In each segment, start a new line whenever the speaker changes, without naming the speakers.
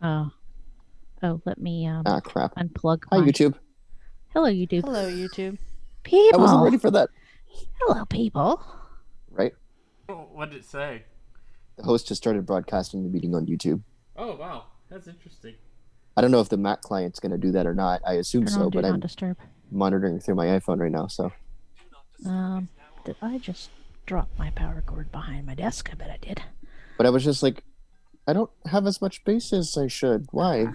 Oh, oh, let me
Ah, crap.
unplug
Hi,
my.
YouTube.
Hello, YouTube.
Hello, YouTube.
I wasn't
People.
ready for that.
Hello, people.
Right?
Oh, what did it say?
The host just started broadcasting the meeting on YouTube.
Oh, wow. That's interesting.
I don't know if the Mac client's going to do that or not. I assume
Turn on
so,
Do
but
Not
I'm
Disturb.
monitoring through my iPhone right now, so.
Um, did I just drop my power cord behind my desk? I bet I did.
But I was just like, I don't have as much space as I should. Why?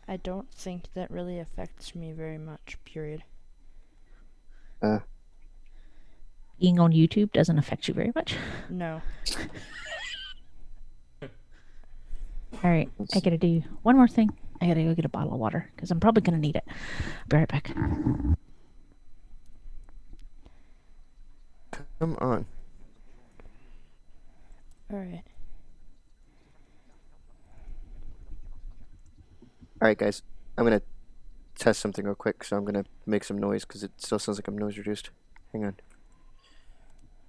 I don't think that really affects me very much, period.
Uh,
Being on YouTube doesn't affect you very much.
No.
All right, I
let's-
gotta do one more thing. I gotta go get a bottle of water because I'm probably gonna need it. I'll be right back.
Come on.
Alright.
All right, guys. I'm going to test something real quick, so I'm going to make some noise because it still sounds like I'm noise reduced. Hang on.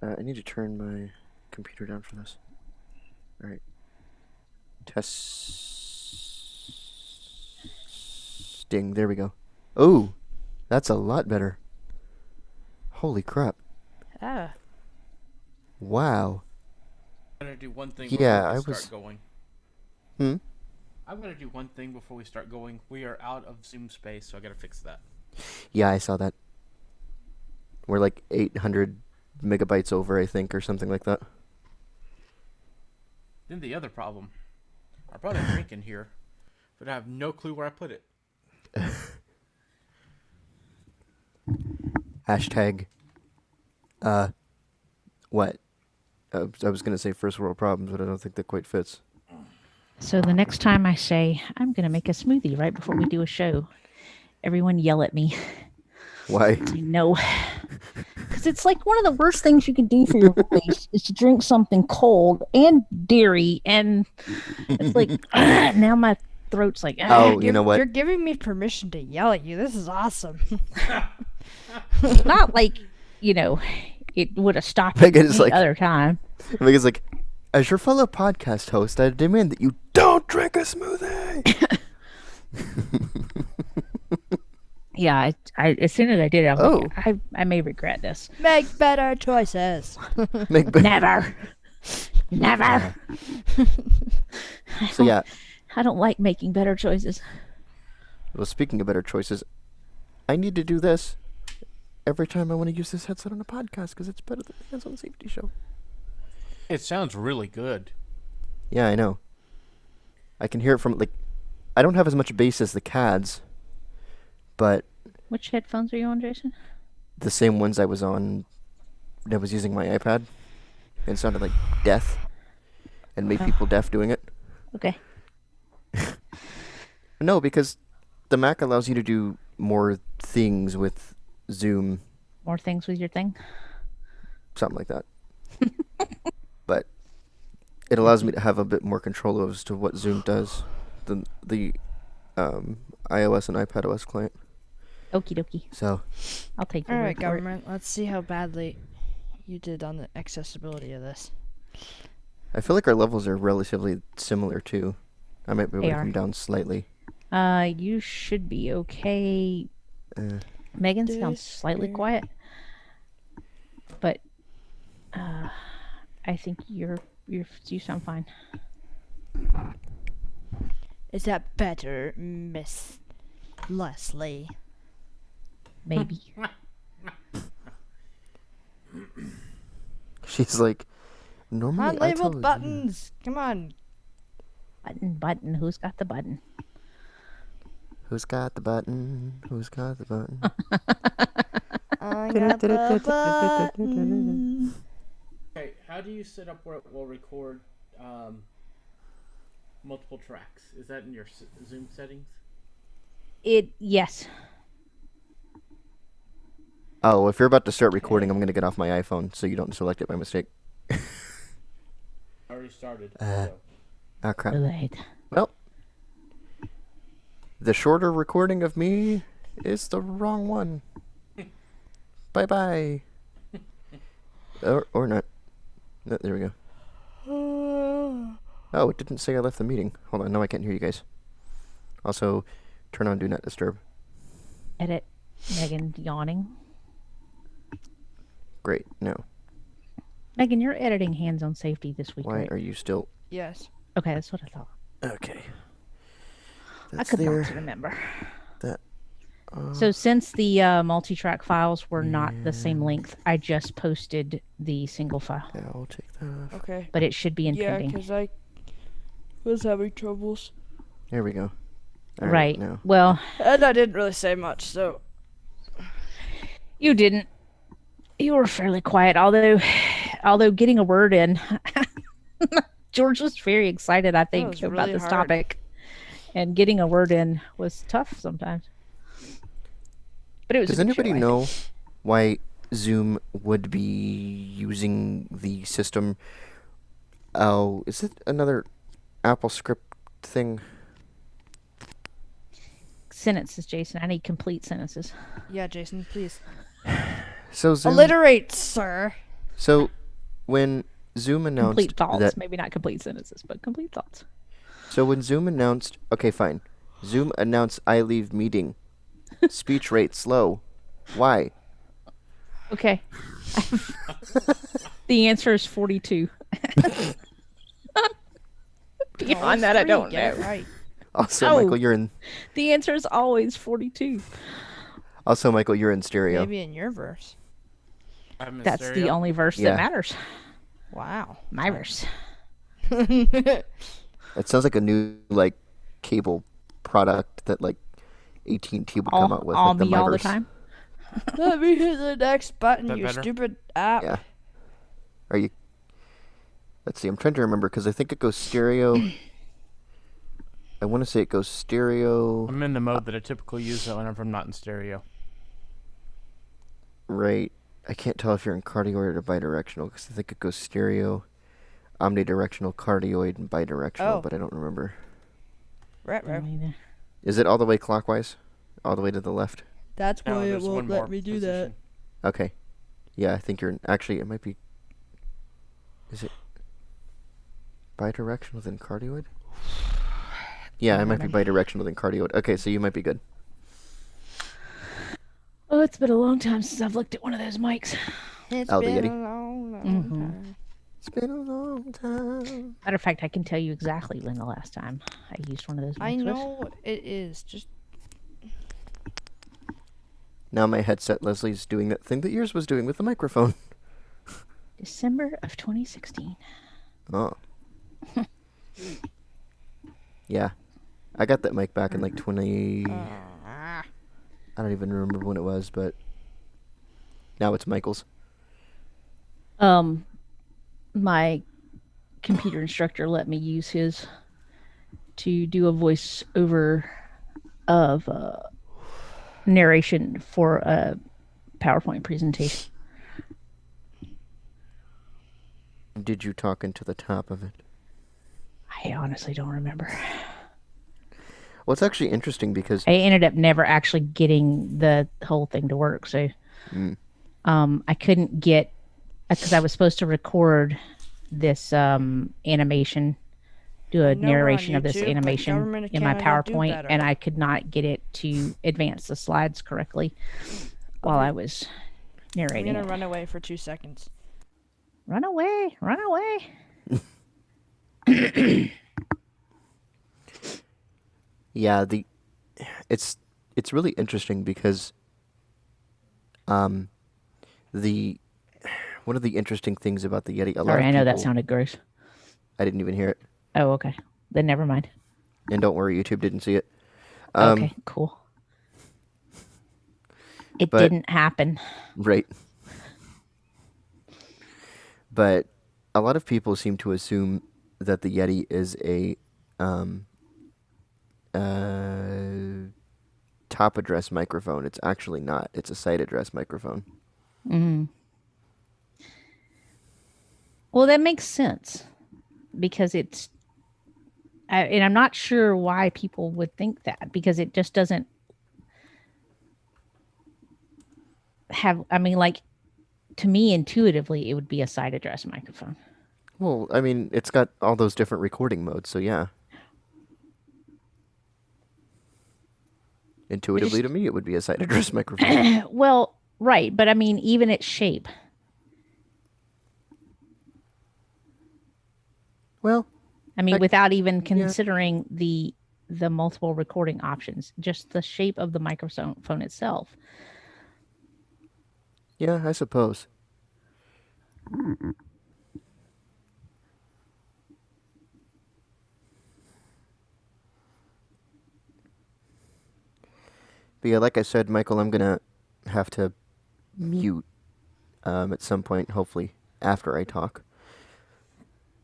I need to turn my computer down for this. All right. Testing. There we go. Oh, that's a lot better. Holy crap.
Ah.
Wow.
I'm going to do one thing
Yeah,
before we
I
start
was.
going.
Hmm?
I'm going to do one thing before we start going. We are out of Zoom space, so I got to fix that.
Yeah, I saw that. We're like 800 megabytes over, I think, or something like that.
Then the other problem. I brought a drink in here, but I have no clue where I put it.
Hashtag. What? I was gonna say first world problems, but I don't think that quite fits.
So the next time I say I'm gonna make a smoothie right before we do a show, everyone yell at me.
Why?
I know. Because it's like one of the worst things you can do for your voice is to drink something cold and dairy, and it's like now my throat's like
Oh, you know what?
You're giving me permission to yell at you. This is awesome.
not like it would have stopped
Megan
any
is like-
other time.
Megan's like, as your fellow podcast host, I demand that you don't drink a smoothie.
Yeah, I as soon as I did it, I'm
Oh.
like, I may regret this.
Make better choices.
Make
Never, never.
So yeah.
I don't like making better choices.
Well, speaking of better choices, I need to do this every time I want to use this headset on a podcast because it's better than the hands-on safety show.
It sounds really good.
Yeah, I know. I can hear it from I don't have as much bass as the CADs, but
Which headphones are you on, Jason?
the same ones I was on when I was using my iPad. It sounded like death and made people deaf doing it.
Okay.
No, because the Mac allows you to do more things with Zoom,
More things with your thing.
something like that. But it allows me to have a bit more control as to what Zoom does than the iOS and iPadOS client.
Okie dokie.
So,
I'll take your
Alright,
word for it.
government. Let's see how badly you did on the accessibility of this.
I feel like our levels are relatively similar too. I might be able
They
to
are.
come down slightly.
You should be okay.
Uh,
Megan sounds slightly quiet, but I think you sound fine.
Is that better, Miss Leslie?
Maybe.
she's like, normally I tell
Unlabeled buttons! Come on.
Button. Who's got the button?
Who's got the button? Who's got the button?
I got the button.
Okay, how do you set up where it will record multiple tracks? Is that in your Zoom settings?
Yes.
Oh, if you're about to start recording, I'm going to get off my iPhone so you don't select it by mistake.
I already started.
Ah, crap.
Right.
Well, the shorter recording of me is the wrong one. Bye-bye. Or not. No, there we go. Oh, it didn't say I left the meeting. Hold on, no, I can't hear you guys. Also, turn on Do Not Disturb.
Edit Megan yawning.
Great, no.
Megan, you're editing Hands on Safety this week,
Why
right?
are you still...
Yes.
Okay, that's what I thought.
Okay.
I
That's
could
there.
not remember.
That...
So since the multi-track files were not the same length, I just posted the single file,
Yeah, I'll take that off.
Okay.
but it should be in
Yeah,
pending.
because I was having troubles.
There we go. All
Right.
Now.
Well,
And I didn't really say much, so.
you didn't. You were fairly quiet, although getting a word in. George was very excited, I think,
was
about
really
this
hard.
topic, and getting a word in was tough sometimes. But it was.
Does
a good show,
anybody
I
know
think.
why Zoom would be using the system? Oh, is it another Apple script thing?
Sentences, Jason? I need complete sentences.
Yeah, Jason, please.
So Zoom...
Alliterate, sir.
So, when Zoom announced
Complete thoughts,
that...
maybe not complete sentences, but complete thoughts.
So when Zoom announced... Okay, fine. Zoom announced I leave meeting. Speech rate slow. Why?
Okay. the answer is 42. Beyond that, I don't
Get it
know.
right.
Also,
Oh.
Michael, you're in...
The answer is always 42.
Also, Michael, you're in stereo.
Maybe in your verse.
I'm in
That's the
stereo.
only verse
Yeah.
that matters.
Wow.
My verse.
It sounds like a new, like, cable product that, like, AT&T would come out with.
All
like the
me all the
Miiverse.
time.
Let me hit the next button,
That
you
better?
stupid app.
Yeah. Are you... Let's see, I'm trying to remember, because I think it goes stereo... I want to say it goes stereo...
I'm in the mode that I typically use whenever I'm not in stereo.
Right. I can't tell if you're in cardioid or bidirectional, because I think it goes stereo, omnidirectional, cardioid, and bidirectional,
Oh.
but I don't remember.
Right, right.
Is it all the way clockwise? All the way to the left?
That's
No,
why it
there's one
won't
more
let me do
position.
Okay. Yeah, I think you're in... Actually, it might be... Is it bidirectional then cardioid? Yeah, it might be bidirectional then cardioid. Okay, so you might be good.
Oh, it's been a long time since I've looked at one of those mics.
It's
Oh, the
been
Yeti.
a long, long
Mhm.
time.
It's been a long time.
Matter of fact, I can tell you exactly when the last time I used one of those mics
I
was.
know it is. Just
Now my headset, Leslie's doing that thing that yours was doing with the microphone.
December of 2016.
Oh. Yeah. I got that mic back in like 20... I don't even remember when it was, but... Now it's Michael's.
My computer instructor let me use his to do a voice over of narration for a PowerPoint presentation.
Did you talk into the top of it?
I honestly don't remember.
Well, it's actually interesting because...
I ended up never actually getting the whole thing to work, so I couldn't get, because I was supposed to record this animation, do a
know we're on
narration of this
YouTube, but
animation
government of
in my
Canada do
PowerPoint,
better.
and I could not get it to advance the slides correctly while I was
I'm
narrating
gonna
it.
run away for 2 seconds.
Run away, run away.
Yeah, it's really interesting because the one of the interesting things about the Yeti, a lot
Sorry,
of
I know that
people-
sounded gross.
I didn't even hear it,
Oh, okay. Then never mind.
and don't worry, YouTube didn't see it.
Okay, cool. It
but-
didn't happen.
Right. But a lot of people seem to assume that the Yeti is a top address microphone. It's actually not. It's a side address microphone.
Well, that makes sense because it's, and I'm not sure why people would think that because it just doesn't have, I mean, like, to me, intuitively, it would be a side address microphone.
Well, I mean, it's got all those different recording modes, so yeah. Intuitively to me, it would be a side address microphone.
Well, right, but I mean, even its shape.
Well,
I mean,
I-
without even considering the multiple recording options, just the shape of the microphone itself.
yeah, I suppose. But yeah, like I said, Michael, I'm gonna have to mute at some point, hopefully after I talk,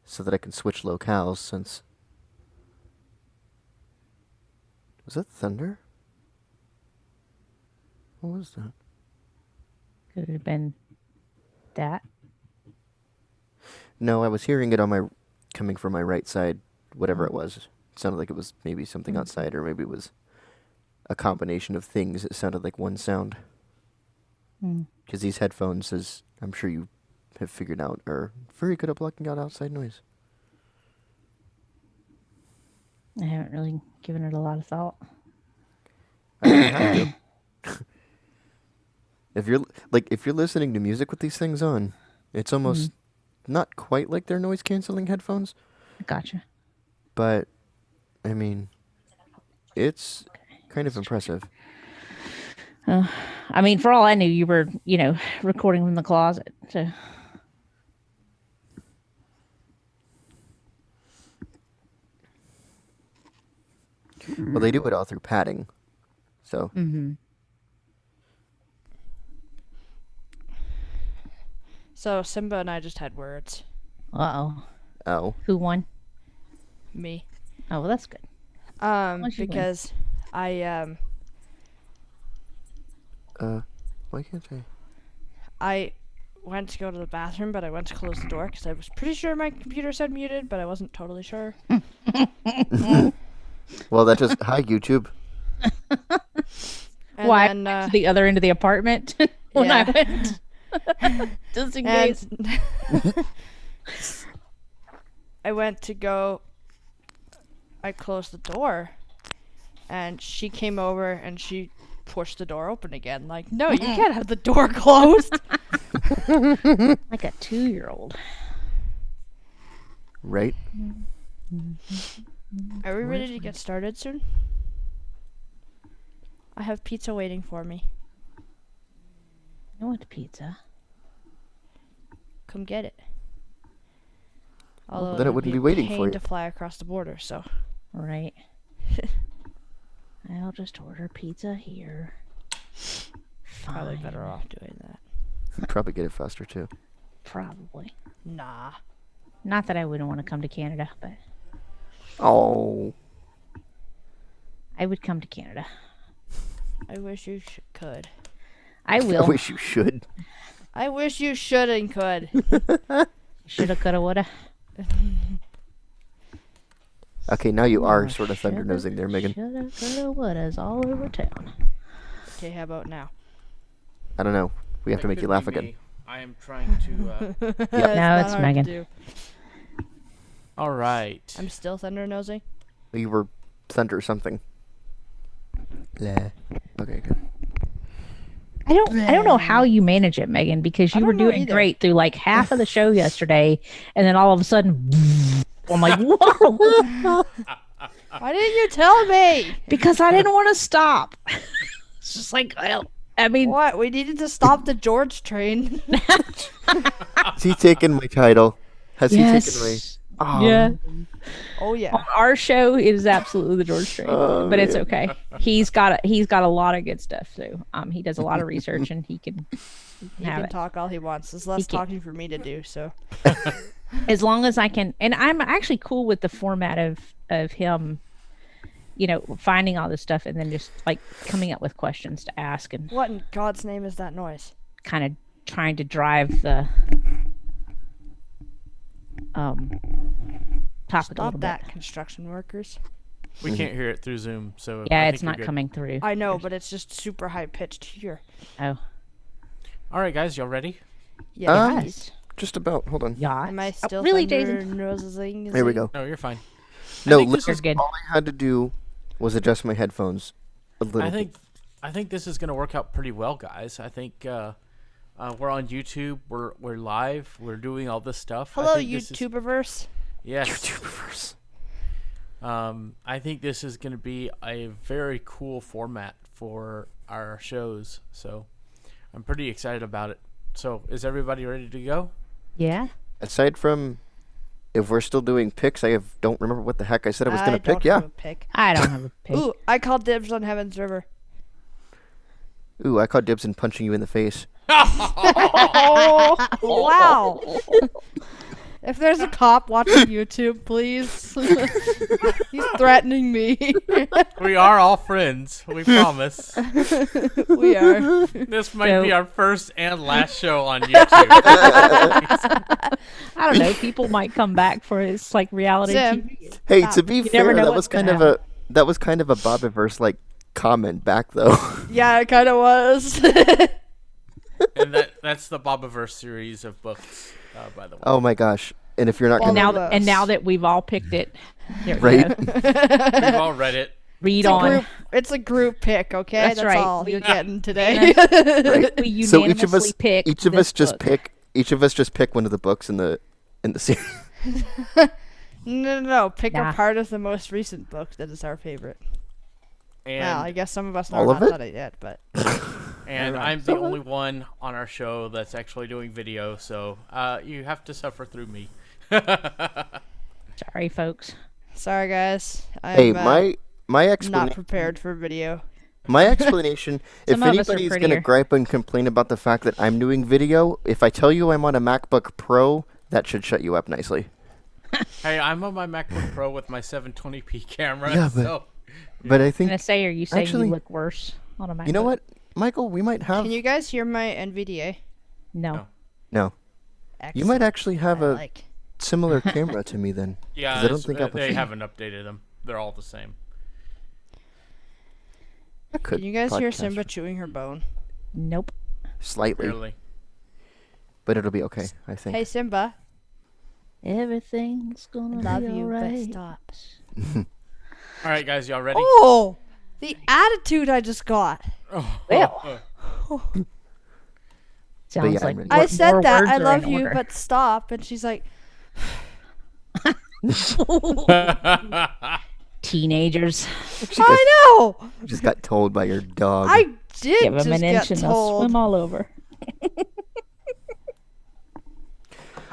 so that I can switch locales. Since was that thunder? What was that?
Could it have been that?
No, I was hearing it on my coming from my right side. Whatever it was, it sounded like it was maybe something outside, or maybe it was a combination of things. It sounded like one sound. Because these headphones, as I'm sure you have figured out, are very good at blocking out outside noise.
I haven't really given it a lot of thought.
I don't have to. If you're listening to music with these things on, it's almost not quite like they're noise canceling headphones,
Gotcha.
but I mean, it's kind of impressive.
I mean, for all I knew, you were, recording from the closet. So,
Well, they do it all through padding, so
So Simba and I just had words.
oh,
Who won?
Me.
Oh, well, that's good. Why'd you win?
Because I
why can't I?
I went to go to the bathroom, but I went to close the door because I was pretty sure my computer said muted, but I wasn't totally sure.
Well, that just hi YouTube.
And
Why?
then,
To the other end of the apartment when I
yeah.
went. Just in case.
And I went to go. I closed the door, and she came over and she pushed the door open again. Like, no, you can't have the door closed.
Like a 2-year-old.
Right?
Are we ready to get started soon? I have pizza waiting for me.
I want pizza.
Come get it. Although
then it
would
wouldn't
be
be waiting
pain
for you.
to fly across the border, so.
Right. I'll just order pizza here.
Probably
Fine.
better off doing that.
You'd probably get it faster too.
Probably.
Nah.
Not that I wouldn't want to come to Canada, but
Oh,
I would come to Canada.
I wish you could.
I
I
will.
wish you should.
I wish you should and could.
Shoulda, coulda, woulda.
Okay, now you are
Oh,
sort of thunder nosing there, Megan.
Shoulda, coulda, woulda's all over town.
Okay, how about now?
I don't know. We have to
That
make you
could
laugh
be
again.
me. I am trying to.
That's
No,
not
it's
hard to
Megan.
do.
All right.
I'm still thunder nosing.
You were thunder something. Blah. Okay, good.
I don't know how you manage it, Megan, because
I
you were
don't know
doing
either.
great through like half of the show yesterday, and then all of a sudden, I'm like, whoa,
Why didn't you tell me?
because I didn't want to stop. It's just like, I mean,
What? We needed to stop the George train.
Has he taken my title? Has he taken my?
yes,
Oh,
yeah.
Oh yeah.
On our show, it is absolutely the George Strait,
Oh,
but it's
man.
okay. He's got a lot of good stuff too. He does a lot of research, and he can
He
have
can
it.
talk all he wants. There's less
can.
talking for me to do. So.
As long as I can, and I'm actually cool with the format of him, finding all this stuff and then just like coming up with questions to ask and
What in God's name is that noise?
kind of trying to drive the topic a
Stop
little
that,
bit.
construction workers.
We can't hear it through Zoom, so
Yeah,
I
it's
think you're
not
good.
coming through.
I know, but it's just super high pitched here.
Oh,
All right, guys, y'all ready?
Yeah.
Um,
please.
just about. Hold on.
Yeah.
Am I still
really,
thunder
Jason?
nosing?
Here we go.
No, you're fine.
No,
think this
literally
is good.
all I had to do was adjust my headphones a little bit.
I think this is gonna work out pretty well, guys. I think we're on YouTube. We're live. We're doing all this stuff.
Hello,
I think this is-
YouTuberverse.
Yes.
YouTuberverse.
I think this is gonna be a very cool format for our shows. So I'm pretty excited about it. So is everybody ready to go?
Yeah.
Aside from if we're still doing picks, don't remember what the heck I said I was going to
don't
pick. Yeah.
have a pick.
I don't have a pick.
Ooh, I called dibs on Heaven's River.
Ooh, I caught dibs in punching you in the face.
Oh, wow. If there's a cop watching YouTube, please. He's threatening me.
We are all friends. We promise.
We are.
This might
So-
be our first and last show on YouTube.
I don't know. People might come back for his like reality
Sim.
TV.
Hey,
Stop.
to be
You
fair,
never know
that
what's
was kind
gonna
of a Bobiverse like comment back though.
Yeah, it kind of was.
And that's the Bobiverse series of books, by the way.
Oh my gosh! And if you're not
Well,
gonna
Now that we've all picked it, there we
Right.
go.
We've all read it.
Read
It's a
on.
group. It's a group pick, okay?
That's
That's
right.
all
We-
you're getting today.
We unanimously
so each of us
pick
each of
this
us just
book.
pick one of the books in the series.
No. Pick
Nah.
a part of the most recent book that is our favorite.
And
Well, I guess some of us
All
know
of
not
it?
done it yet, but
and I'm the only one on our show that's actually doing video, so you have to suffer through me.
Sorry, folks.
sorry guys. I'm
Hey, my
not
explanation.
prepared for video.
My explanation. If
Some of us are
anybody's gonna
prettier.
gripe and complain about the fact that I'm doing video, if I tell you I'm on a MacBook Pro, that should shut you up nicely.
Hey, I'm on my MacBook Pro with my 720p camera,
Yeah, but-
so
But I
I'm
think
gonna say, are you saying
Actually-
you look worse on a MacBook?
you know what, Michael, we might have
Can you guys hear my NVDA?
No.
no. You might actually have
I
a
like.
similar camera to me then.
yeah,
'Cause I don't think I'll
they haven't updated them. They're all the same.
I could
Can you guys hear
podcast
Simba chewing her bone?
Nope.
slightly,
Barely.
but it'll be okay. I think.
Hey Simba,
Everything's gonna
love
be
you, but
alright.
stop.
All right, guys, y'all ready?
Oh, the attitude I just got.
Well. Sounds
yeah, I'm
like
ready.
I
more
said that
words
I
are in
love you,
order.
but stop. And she's like,
Teenagers.
I know.
Just got told by your dog.
I did
Give
just
them an inch
get
and they'll
told.
swim all over.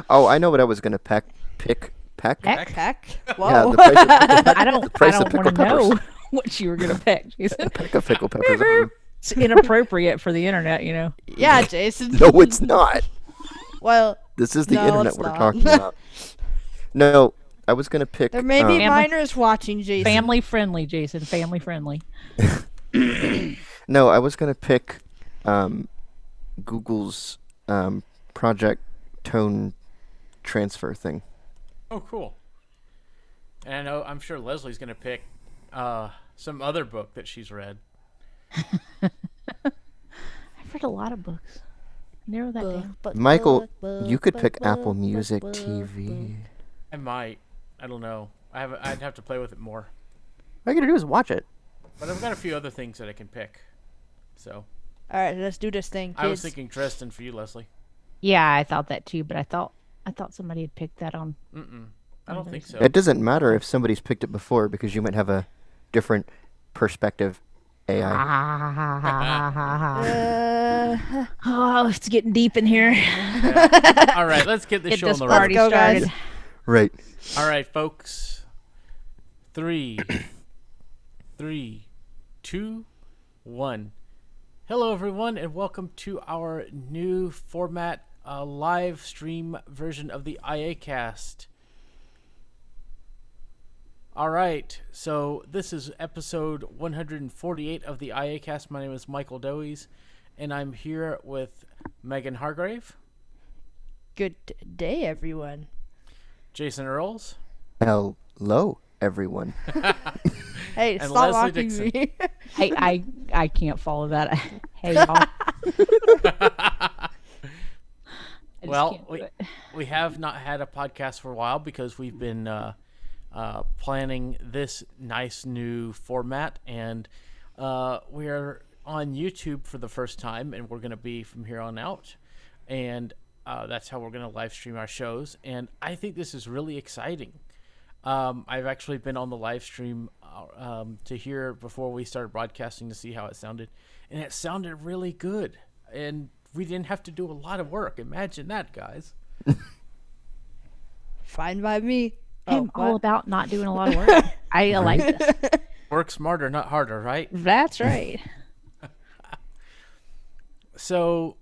Oh, I know what I was gonna pick. Peck.
Peck?
Peck.
Yeah,
Whoa.
the price of pickle peppers.
I don't.
price
I
of
don't
pickle
want to know
peppers.
what you were gonna pick. Jason.
Peck of pickle peppers.
It's inappropriate for the internet, you know.
Yeah, Jason.
No, it's not.
Well,
This is the
No,
internet
it's
we're
not.
talking about. No, I was gonna pick.
there may be
Family-
minors watching, Jason.
Family friendly, Jason. Family friendly.
No, I was gonna pick Google's Project Tone transfer thing.
Oh, cool. And I know, I'm sure Leslie's gonna pick some other book that she's read.
I've read a lot of books. Narrow that down.
Michael, you could pick Apple Music TV.
I might. I don't know. I'd have to play with it more.
All you gotta do is watch it.
But I've got a few other things that I can pick. So
All right, let's do this thing, kids.
I was thinking Tristan for you, Leslie.
Yeah, I thought that too, but I thought somebody had picked that on.
I don't think so.
It doesn't matter if somebody's picked it before because you might have a different perspective. AI.
Oh, it's getting deep in here.
All right, let's get this
Get
show
this
on the road.
party
Let's go, guys.
started.
Right.
All right, folks. 3, 2, 1. Hello, everyone, and welcome to our new format, live stream version of the iACast. All right, so this is episode 148 of the iACast. My name is Michael Dowies, and I'm here with Megan Hargrave,
Good day, everyone.
Jason Earls,
Hello, everyone.
Hey,
And
stop
Leslie
mocking
Dixon.
me.
Hey, I can't follow that. Hey, y'all. I just
Well,
can't do it.
we have not had a podcast for a while because we've been planning this nice new format, and we're on YouTube for the first time, and we're going to be from here on out, and that's how we're going to live stream our shows. And I think this is really exciting. I've actually been on the live stream to hear before we started broadcasting to see how it sounded, and it sounded really good. And we didn't have to do a lot of work. Imagine that, guys.
Fine by me.
I'm all
what?
about not doing a lot of work. I like this.
Work smarter, not harder, right?
That's right.
So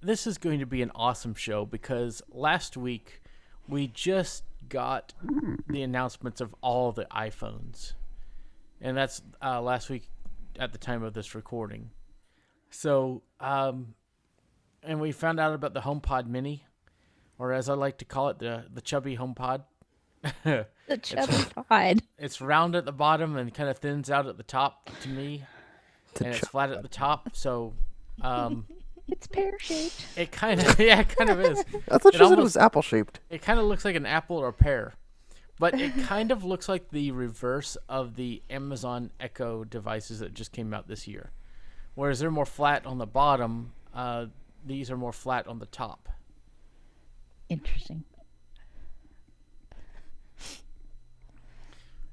this is going to be an awesome show because last week we just got the announcements of all the iPhones. And that's last week at the time of this recording. So, and we found out about the HomePod Mini, or as I like to call it, the chubby HomePod.
The chubby pod.
It's round at the bottom and kind of thins out at the top to me, and it's flat at the top. So,
It's pear shaped.
it kind of it kind of is.
I thought
It
you said it
almost-
was apple shaped.
It kind of looks like an apple or a pear, but it kind of looks like the reverse of the Amazon Echo devices that just came out this year. Whereas they're more flat on the bottom, these are more flat on the top.
Interesting.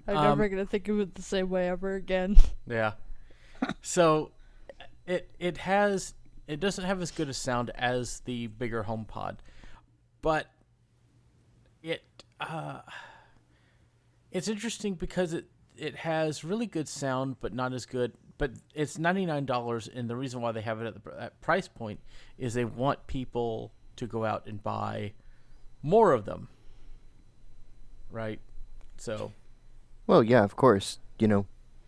I'm never gonna think of it the same way ever again.
Yeah. So it doesn't have as good a sound as the bigger HomePod, but it's interesting because it has really good sound, but not as good. But it's $99, and the reason why they have it at that price point is they want people to go out and buy more of them, right? So,
Well, yeah, of course.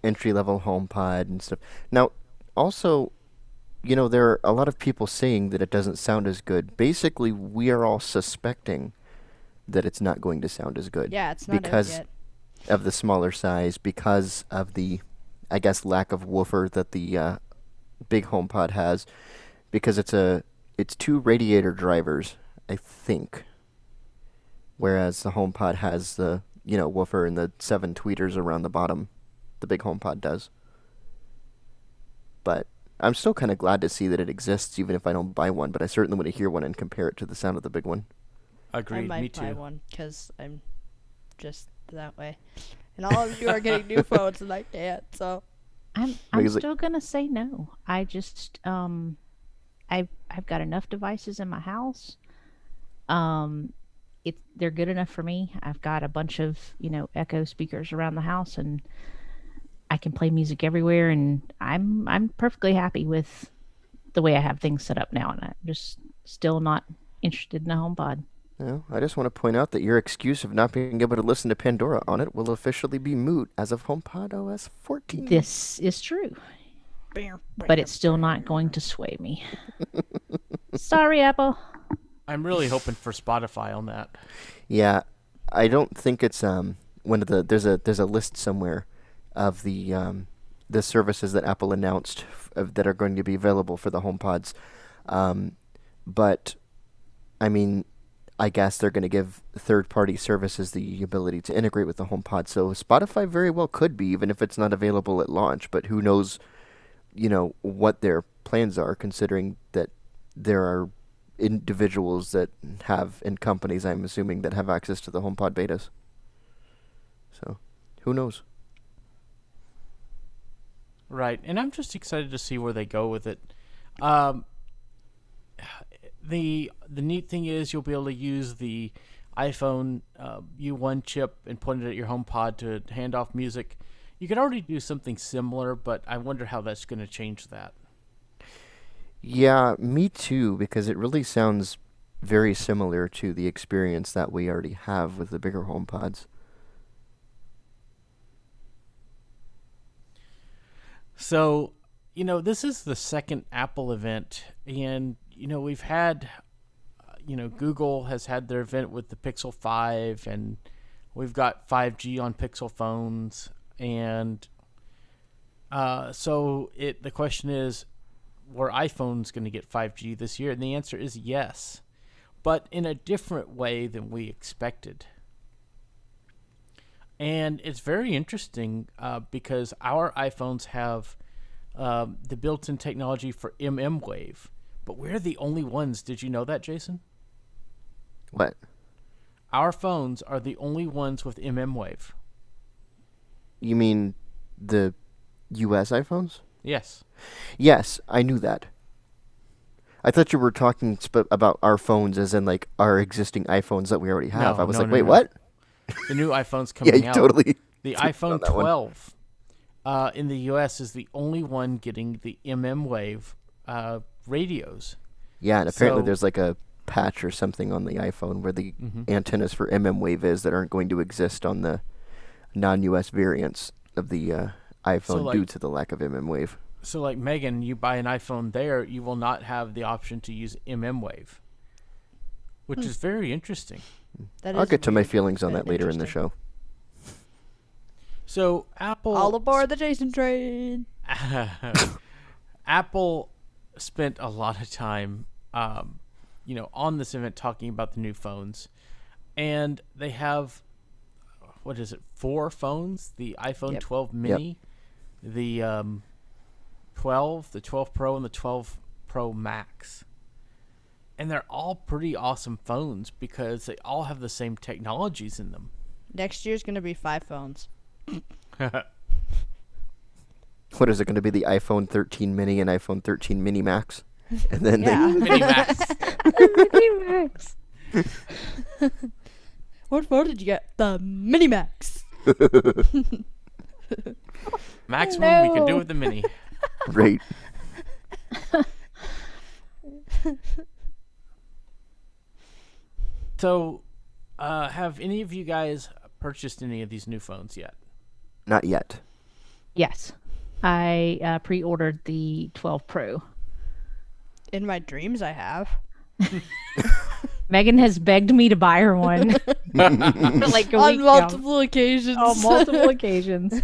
Entry-level HomePod and stuff. Now, also, there are a lot of people saying that it doesn't sound as good. Basically, we are all suspecting that it's not going to sound as good.
Yeah, it's not
because
out yet.
of the smaller size, because of the, I guess, lack of woofer that the big HomePod has, because it's two radiator drivers, I think, whereas the HomePod has the woofer and the 7 tweeters around the bottom. The big HomePod does. But I'm still kind of glad to see that it exists, even if I don't buy one. But I certainly want to hear one and compare it to the sound of the big one.
agreed.
I
Me
might buy
too.
one because I'm just that way. And all of you are getting new phones and I can't. So
I'm
Because, like-
still gonna say no. I just I've got enough devices in my house. They're good enough for me. I've got a bunch of Echo speakers around the house, and I can play music everywhere, and I'm perfectly happy with the way I have things set up now, and I'm just still not interested in a HomePod.
I just want to point out that your excuse of not being able to listen to Pandora on it will officially be moot as of HomePod OS 14.
This is true, but it's still not going to sway me. Sorry, Apple.
I'm really hoping for Spotify on that.
Yeah, I don't think it's one of the there's a list somewhere of the services that Apple announced that are going to be available for the HomePods, but I mean, I guess they're going to give third-party services the ability to integrate with the HomePod. So Spotify very well could be, even if it's not available at launch. But who knows, what their plans are, considering that there are individuals that have, and companies, I'm assuming, that have access to the HomePod betas. So, who knows?
Right, and I'm just excited to see where they go with it. The neat thing is you'll be able to use the iPhone U1 chip and point it at your HomePod to hand off music. You can already do something similar, but I wonder how that's going to change that.
Yeah, me too, because it really sounds very similar to the experience that we already have with the bigger HomePods.
So, this is the second Apple event, and, we've had, Google has had their event with the Pixel 5, and we've got 5G on Pixel phones, and so the question is, were iPhones going to get 5G this year? And the answer is yes. but in a different way than we expected. And it's very interesting because our iPhones have the built-in technology for wave, but we're the only ones. Did you know that, Jason?
What?
Our phones are the only ones with wave.
You mean the U.S. iPhones?
Yes.
Yes, I knew that. I thought you were talking about our phones as in, like, our existing iPhones that we already have.
No,
I was
no,
like,
no,
wait,
no.
what?
The new iPhone's
Yeah,
coming
you
out.
totally.
The
on
iPhone
that one.
12 in the U.S. is the only one getting the wave radios.
Yeah, and apparently
So-
there's like a patch or something on the iPhone where the antennas for wave is that aren't going to exist on the non-US variants of the iPhone due to the lack of wave.
So, like, Megan, you buy an iPhone there, you will not have the option to use wave, which is very interesting.
That
I'll
is
get to my
weird
feelings on
and
that later in the
interesting.
show.
So, Apple...
All aboard the Jason train.
Apple spent a lot of time, on this event talking about the new phones, and they have, 4 phones? The iPhone
Yep.
12 mini, the 12, the 12 Pro, and the 12 Pro Max. And they're all pretty awesome phones because they all have the same technologies in them.
Next year's gonna be 5 phones.
What is it going to be? The iPhone 13 mini and iPhone 13 mini Max? And then
Yeah.
Mini Max.
Mini Max.
What phone did you get? The Mini Max.
Maximum we can do
No.
with the mini.
Right.
So, have any of you guys purchased any of these new phones yet?
Not yet.
Yes. I pre-ordered the 12 Pro.
In my dreams, I have.
Megan has begged me to buy her one for like a
On
week now.
multiple occasions.
On multiple occasions.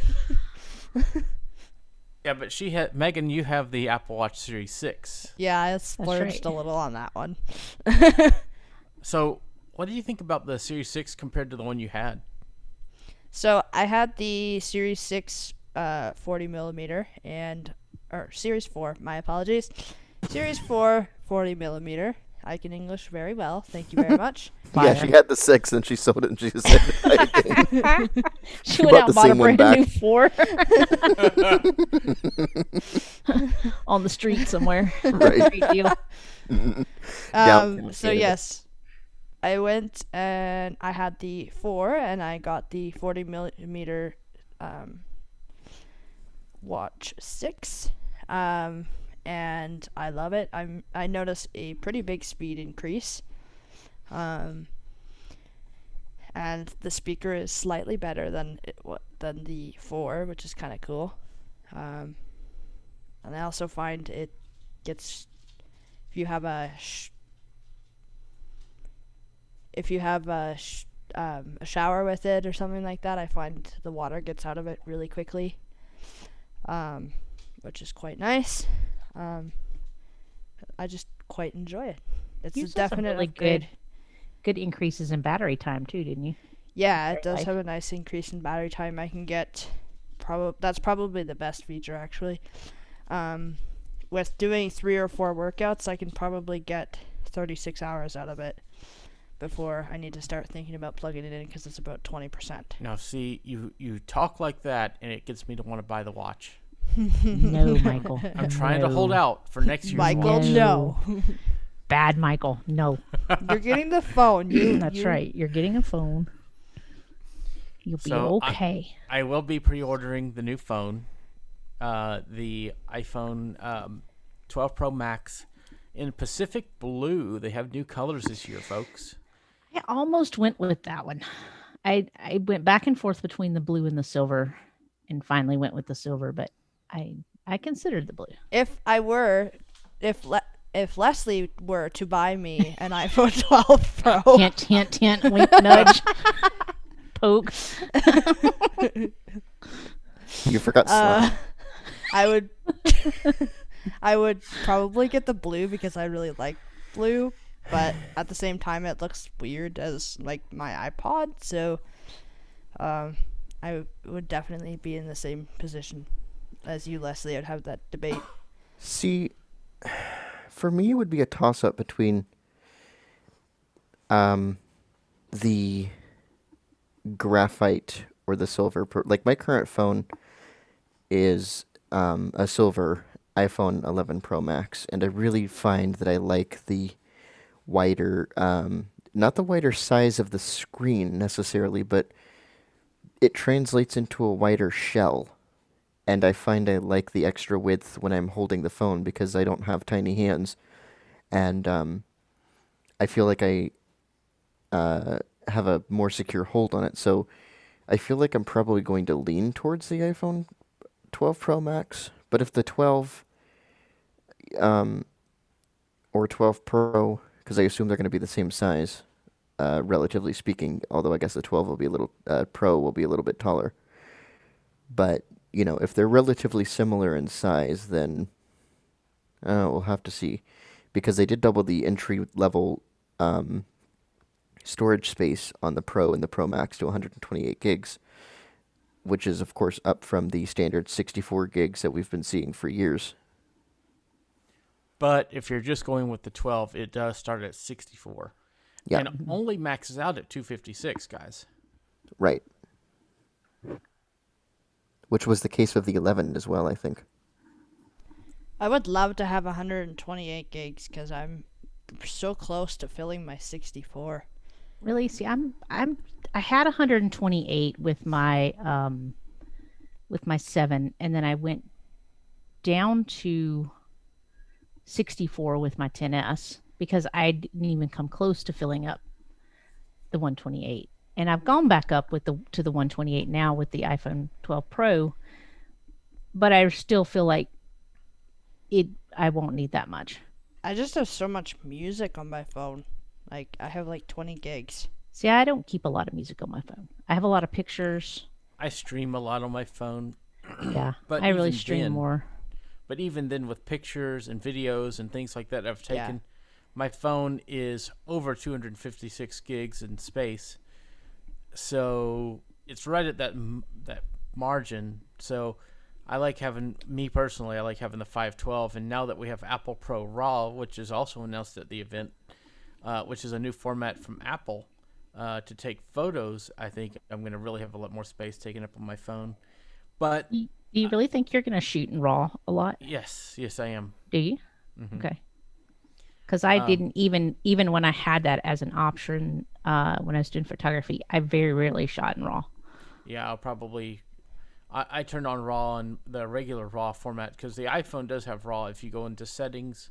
Yeah, but Megan, you have the Apple Watch Series 6.
Yeah, I splurged
right.
a little on that one.
So, what do you think about the Series 6 compared to the one you had?
So I had the Series 6 40 millimeter or Series 4, my apologies. Series 4 40 millimeter. I can English very well. Thank you very much.
Yeah, she had the 6 and she sold it and she just said it.
She went
bought
out
the
and bought a
same one
brand new
back.
4 on the street somewhere.
Right.
Street deal.
Down
So yes, I went and I had the 4 and I got the 40 millimeter watch 6. And I love it. I noticed a pretty big speed increase. And the speaker is slightly better than the 4, which is kind of cool. And I also find it gets, if you have a shower with it or something like that, I find the water gets out of it really quickly, which is quite nice. I just quite enjoy it. It's
You
a
saw some
definite
really
upgrade.
good increases in battery time too, didn't you?
Yeah, it does
life.
have a nice increase in battery time. I can get that's probably the best feature actually. With doing 3 or 4 workouts, I can probably get 36 hours out of it before I need to start thinking about plugging it in because it's about 20%.
Now, see, you talk like that, and it gets me to want to buy the watch.
No, Michael.
I'm trying to hold out for next year's
Michael,
watch.
no.
Bad Michael. No.
You're getting the phone.
That's right. You're getting a phone. You'll be
So,
okay.
I will be pre-ordering the new phone, the iPhone 12 Pro Max in Pacific Blue. They have new colors this year, folks.
I almost went with that one. I went back and forth between the blue and the silver and finally went with the silver, but I considered the blue.
If Leslie were to buy me an iPhone 12 Pro,
Hint, hint, hint, wink, nudge, poke.
You forgot slap.
I would probably get the blue because I really like blue. but at the same time, it looks weird as like my iPod. So, I would definitely be in the same position as you, Leslie. I'd have that debate.
See, for me, it would be a toss-up between the graphite or the silver. Like my current phone is a silver iPhone 11 Pro Max, and I really find that I like the wider, not the wider size of the screen necessarily, but it translates into a wider shell. And I find I like the extra width when I'm holding the phone because I don't have tiny hands. And I feel like I have a more secure hold on it. So I feel like I'm probably going to lean towards the iPhone 12 Pro Max. But if the 12 or 12 Pro, because I assume they're going to be the same size, relatively speaking, although I guess the 12 will be a little, Pro will be a little bit taller. But, you know, if they're relatively similar in size, then we'll have to see. Because they did double the entry-level storage space on the Pro and the Pro Max to 128 gigs, which is, of course, up from the standard 64 gigs that we've been seeing for years.
But if you're just going with the 12, it does start at 64.
Yeah.
And only maxes out at 256, guys.
Right. Which was the case with the 11 as well, I think.
I would love to have 128 gigs because I'm so close to filling my 64.
Really? See, I had 128 with my 7, and then I went down to 64 with my 10s because I didn't even come close to filling up the 128. And I've gone back up to the 128 now with the iPhone 12 Pro, but I still feel like I won't need that much.
I just have so much music on my phone. Like, I have like 20 gigs.
See, I don't keep a lot of music on my phone. I have a lot of pictures.
I stream a lot on my phone.
Yeah,
But
I really
even
stream
then-
more.
But even then, with pictures and videos and things like that I've taken,
Yeah.
my phone is over 256 gigs in space. So it's right at that margin. So I like me personally, I like having the 512. And now that we have Apple Pro RAW, which is also announced at the event, which is a new format from Apple to take photos, I think I'm going to really have a lot more space taken up on my phone. But
Do you really think you're going to shoot in RAW a lot?
yes, I am.
Do you?
Mhm.
Okay. Because I didn't even when I had that as an option when I was doing photography, I very rarely shot in RAW.
Yeah, I'll probably. I turned on RAW on the regular RAW format because the iPhone does have RAW. If you go into settings,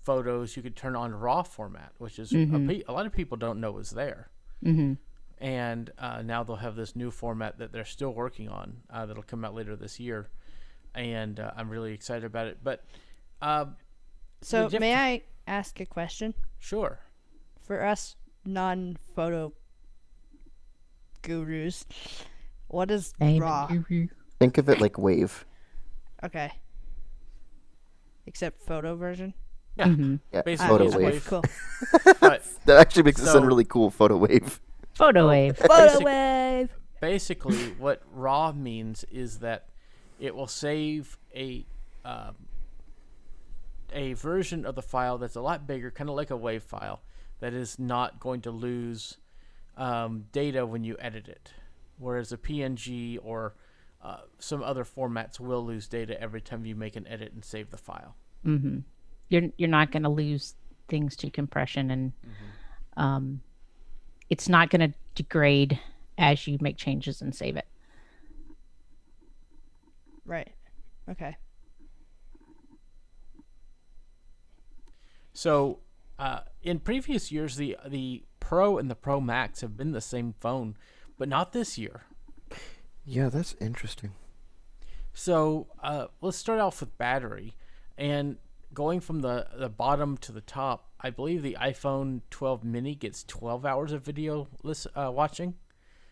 photos, you could turn on RAW format, which is a lot of people don't know is there.
Mm-hmm.
And now they'll have this new format that they're still working on that'll come out later this year, and I'm really excited about it. But
So,
The
may I ask a question?
sure,
For us non-photo gurus, what is RAW?
Think of it like Wave.
Okay. Except photo version?
yeah,
Mm-hmm.
Yeah,
basically
Photo
it's
Wave.
Wave.
Cool.
But
That actually makes it
So-
sound really cool, Photo Wave.
Photo wave.
Photo wave!
basically what RAW means is that it will save a version of the file that's a lot bigger, kind of like a WAV file, that is not going to lose data when you edit it, whereas a PNG or some other formats will lose data every time you make an edit and save the file.
Mm-hmm. You're not going to lose things to compression, and it's not going to degrade as you make changes and save it.
Right. Okay.
So in previous years, the Pro and the Pro Max have been the same phone, but not this year.
Yeah, that's interesting.
So let's start off with battery, and going from the bottom to the top, I believe the iPhone 12 mini gets 12 hours of video watching,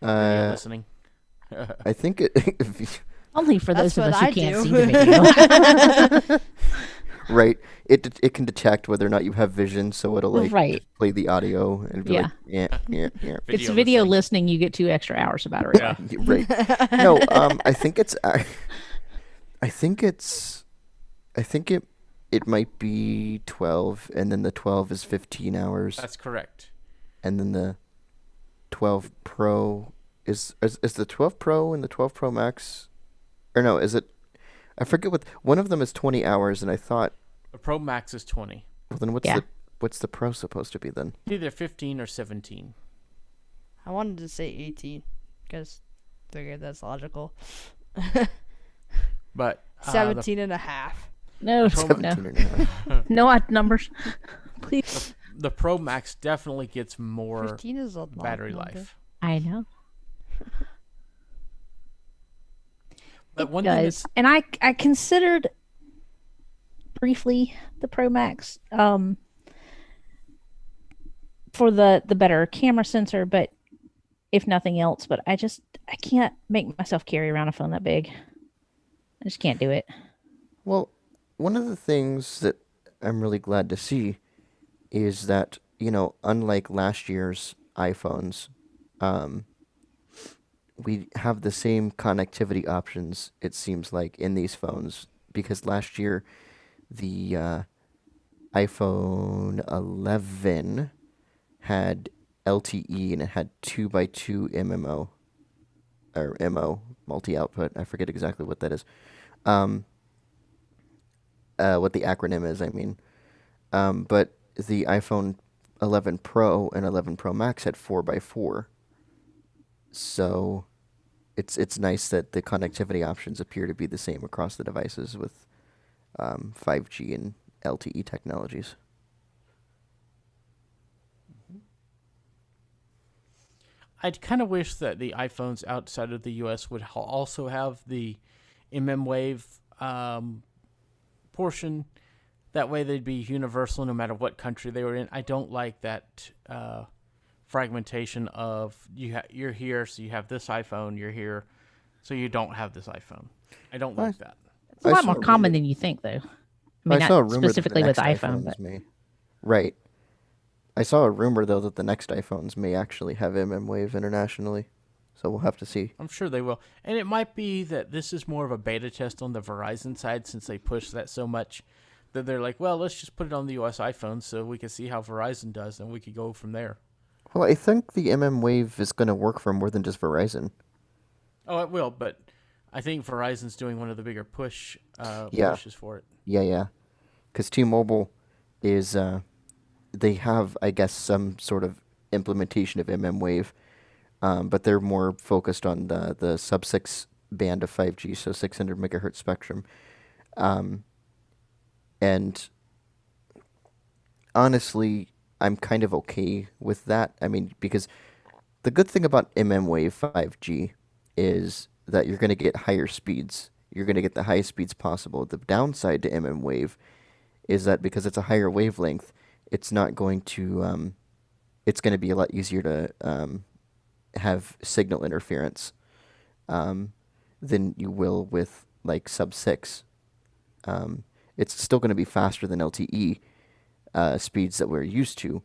video listening.
I think it.
Only for
That's
those of
what
us who
I
can't
do.
see the video.
Right. It can detect whether or not you have vision, so it'll like
Right.
just play the audio and be like,
Yeah.
yeah, yeah.
It's
Video
video
listening.
listening. You get 2 extra hours of battery
Yeah.
life.
Right. No, I think it's I think it's I think it might be 12, and then the 12 is 15 hours,
That's correct.
and then the 12 Pro is the 12 Pro and the 12 Pro Max, or no, is it? I forget what one of them is 20 hours, and I thought,
The Pro Max is 20.
well, then
Yeah.
what's the Pro supposed to be then?
Either 15 or 17.
I wanted to say 18 because figured that's logical.
But
17 and a half.
No,
Pro-
no,
17 and a half.
no odd numbers, please.
the Pro Max definitely gets more
15 is a lot
battery
longer.
life.
I know.
But one thing
Does
that's
and I considered briefly the Pro Max for the better camera sensor, but if nothing else, but I can't make myself carry around a phone that big. I just can't do it.
Well, one of the things that I'm really glad to see is that, unlike last year's iPhones, um, we have the same connectivity options, it seems like, in these phones. Because last year, the iPhone 11 had LTE and it had 2x2 MMO, or MO, multi-output. I forget exactly what that is. Um, what the acronym is, I mean. But the iPhone 11 Pro and 11 Pro Max had 4x4. So it's nice that the connectivity options appear to be the same across the devices with 5G and LTE technologies.
I'd kind of wish that the iPhones outside of the U.S. would also have the Wave portion. That way, they'd be universal no matter what country they were in. I don't like that fragmentation of you're here, so you have this iPhone. You're here, so you don't have this iPhone. I don't like that.
It's a
I
lot
saw
more
a
common
rumor-
than you think, though. I mean,
I saw a
not
rumor
specifically
that
with
the next
iPhone,
iPhones
but
may. Right. I saw a rumor though that the next iPhones may actually have Wave internationally, so we'll have to see.
I'm sure they will. And it might be that this is more of a beta test on the Verizon side since they push that so much that they're like, well, let's just put it on the US iPhone so we can see how Verizon does and we could go from there.
Well, I think the Wave is going to work for more than just Verizon.
Oh, it will, but I think Verizon's doing one of the bigger pushes for it.
Yeah. Because T-Mobile is, they have, I guess, some sort of implementation of Wave, but they're more focused on the sub-6 band of 5G, so 600 megahertz spectrum. And honestly, I'm kind of okay with that. I mean, because the good thing about Wave 5G is that you're going to get higher speeds. You're going to get the highest speeds possible. The downside to Wave is that because it's a higher wavelength, it's not going to, it's going to be a lot easier to have signal interference than you will with like sub-6. It's still going to be faster than LTE speeds that we're used to,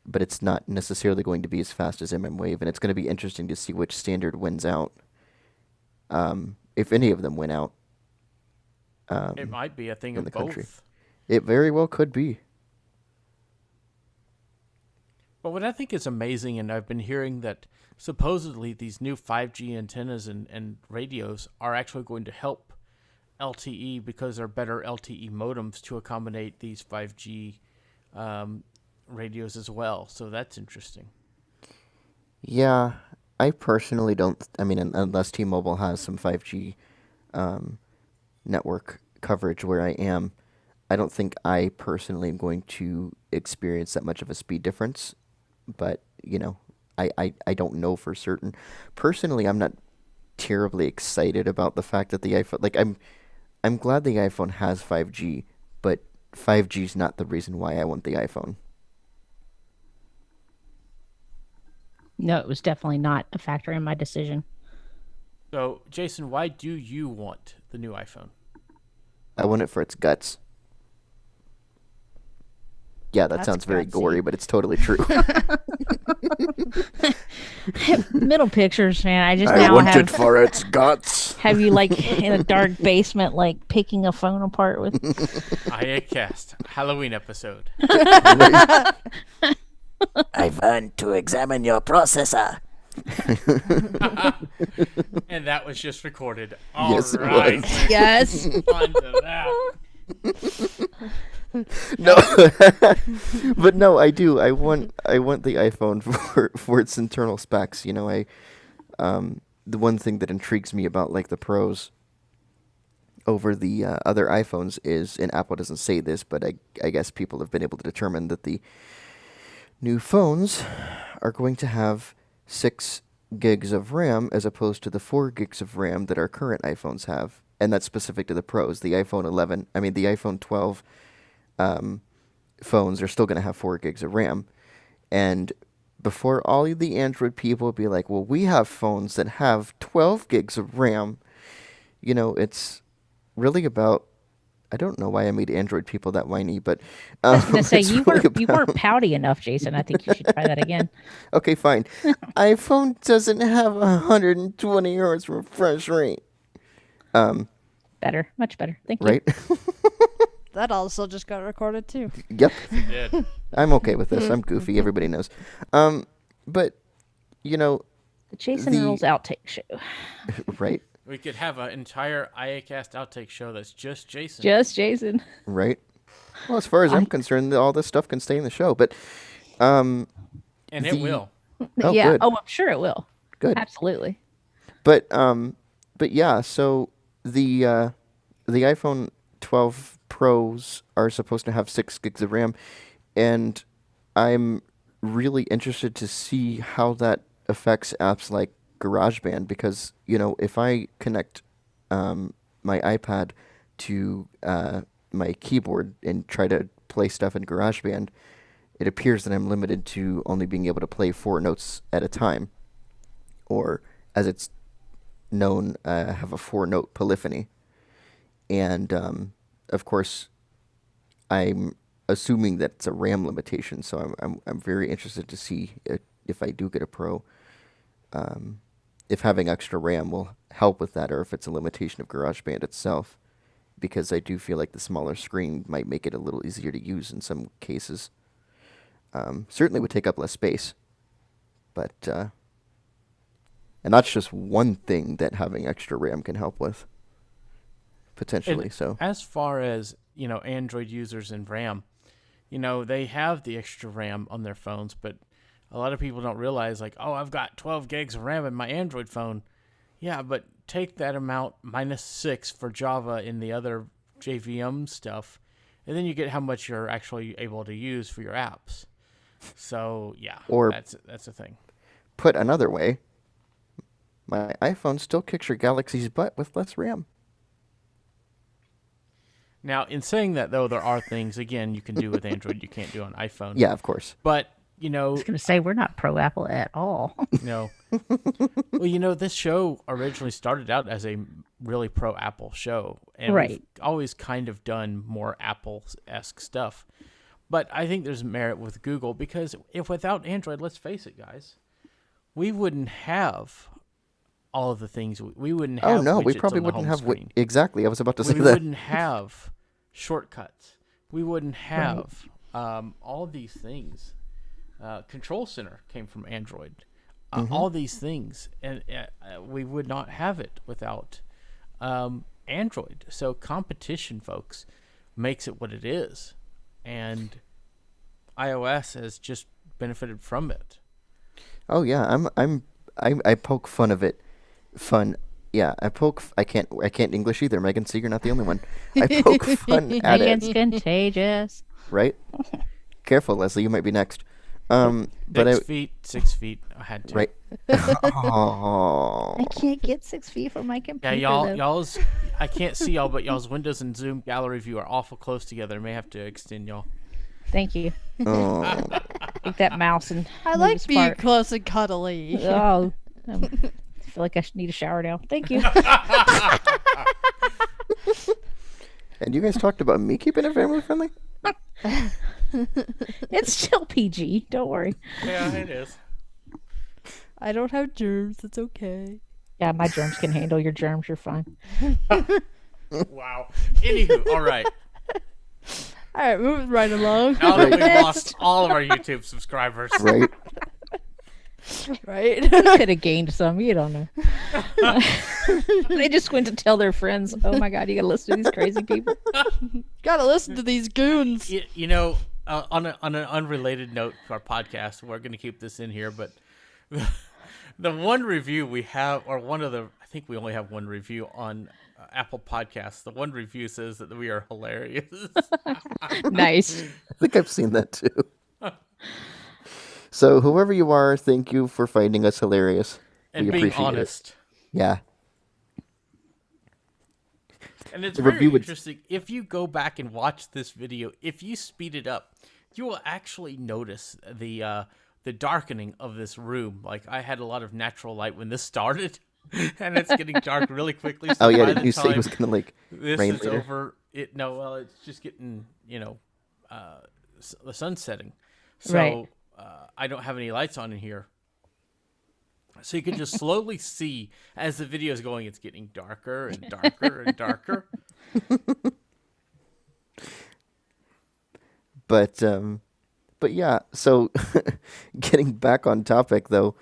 but it's not necessarily going to be as fast as Wave, and it's going to be interesting to see which standard wins out, if any of them win out.
It might be a thing
in
of
the
both.
country. It very well could be.
But what I think is amazing, and I've been hearing that supposedly these new 5G antennas and radios are actually going to help LTE because they're better LTE modems to accommodate these 5G radios as well. So that's interesting.
Yeah, I personally don't. I mean, unless T-Mobile has some 5G network coverage where I am, I don't think I personally am going to experience that much of a speed difference. But, I don't know for certain. Personally, I'm not terribly excited about the fact that the iPhone, like, I'm glad the iPhone has 5G, but 5G is not the reason why I want the iPhone.
no, it was definitely not a factor in my decision.
So, Jason, why do you want the new iPhone?
I want it for its guts. Yeah, that
That's
sounds very
gutsy.
gory, but it's totally true.
Middle pictures, man. I just
I
now
want
have
it for its guts.
have you like in a dark basement, like picking a phone apart with.
iACast Halloween episode.
Right?
I want to examine your processor.
And that was just recorded.
Yes, it
Alright,
was.
Yes.
on to that.
No, but no, I do. I want the iPhone for its internal specs. You know, the one thing that intrigues me about like the Pros over the other iPhones is, and Apple doesn't say this, but I guess people have been able to determine that the new phones are going to have 6 gigs of RAM as opposed to the 4 gigs of RAM that our current iPhones have, and that's specific to the Pros. The iPhone 12 phones are still going to have 4 gigs of RAM. And before all of the Android people be like, well, we have phones that have 12 gigs of RAM, you know, it's really about, I don't know why I made Android people that whiny, but
I was gonna say
it's
you
really
weren't
about-
pouty enough, Jason. I think you should try that again.
Okay, fine. iPhone doesn't have 120 hertz refresh rate.
Better, much better. Thank you.
Right?
That also just got recorded too.
Yep.
Did.
I'm okay with this. I'm goofy. Everybody knows. But, you know,
The Jason
The-
Rules outtake show.
right?
We could have an entire iACast outtake show that's just Jason.
Just Jason.
Right? Well, as far as I'm concerned, all this stuff can stay in the show. But,
and it
the-
will.
oh,
yeah.
good.
Oh, I'm sure it will.
Good.
Absolutely.
But yeah, so the iPhone 12 Pros are supposed to have 6 gigs of RAM, and I'm really interested to see how that affects apps like GarageBand, because, you know, if I connect my iPad to my keyboard and try to play stuff in GarageBand, it appears that I'm limited to only being able to play 4 notes at a time, or as it's known, have a 4-note polyphony. And of course, I'm assuming that it's a RAM limitation, so I'm very interested to see if I do get a Pro, if having extra RAM will help with that, or if it's a limitation of GarageBand itself, because I do feel like the smaller screen might make it a little easier to use in some cases. Certainly would take up less space, but and that's just one thing that having extra RAM can help with, potentially.
And
So
as far as, Android users and RAM, they have the extra RAM on their phones, but a lot of people don't realize, like, oh, I've got 12 gigs of RAM in my Android phone. Yeah, but take that amount minus 6 for Java in the other JVM stuff, and then you get how much you're actually able to use for your apps. So, yeah,
Or-
that's a thing.
put another way, my iPhone still kicks your Galaxy's butt with less RAM.
Now, in saying that, though, there are things, again, you can do with Android you can't do on iPhone.
Yeah, of course.
But,
I was going to say, we're not pro Apple at all.
No. Well, this show originally started out as a really pro Apple show. And
Right.
we've always kind of done more Apple-esque stuff. But I think there's merit with Google, because if without Android, let's face it, guys, we wouldn't have all of the things. We wouldn't have
Oh no, we
widgets
probably
on the
wouldn't
home
have.
screen.
Exactly, I was about to say
We
that.
wouldn't have shortcuts. We wouldn't have all these things. Control Center came from Android. All these things, and we would not have it without Android. So competition, folks, makes it what it is, and iOS has just benefited from it.
Oh yeah, I poke fun of it. Fun. Yeah, I can't English either, Megan, so you're not the only one. I poke fun at it,
It's contagious.
right? Careful, Leslie, you might be next. But
6 feet. I had to.
right. Oh,
I can't get 6 feet from my
Yeah,
computer. though.
y'all's. I can't see y'all, but y'all's Windows and Zoom gallery view are awful close together. May have to extend y'all.
Thank you.
oh.
Take that mouse and
I
move
like
us
being
apart.
close and cuddly.
Oh, I feel like I need a shower now. Thank you.
And you guys talked about me keeping it family friendly.
It's still PG. Don't worry.
Yeah, it is.
I don't have germs. It's okay.
Yeah, my germs can handle your germs. You're fine.
Wow. Anywho, all right.
All right, moving right along.
Now that we've lost all of our YouTube subscribers,
Right?
Right?
Could have gained some. You don't know. They just went to tell their friends, "Oh my God, you got to listen to these crazy people."
Gotta listen to these goons.
you know, on an unrelated note to our podcast, we're going to keep this in here, but the one review we have, or one of the, I think we only have one review on Apple Podcasts. The one review says that we are hilarious.
Nice.
I think I've seen that too. So whoever you are, thank you for finding us hilarious.
And
We
being
appreciate it.
honest.
Yeah.
And it's
The
very
review would-
interesting. If you go back and watch this video, if you speed it up, you will actually notice the darkening of this room. Like, I had a lot of natural light when this started, and it's getting dark really quickly. So
Oh yeah,
by
did
the
you say it
time
was gonna like
this
rain
is
later?
over, it's just getting, the sun's setting. So
Right.
I don't have any lights on in here. So you can just slowly see as the video is going, it's getting darker and darker and darker.
But yeah, so getting back on topic though,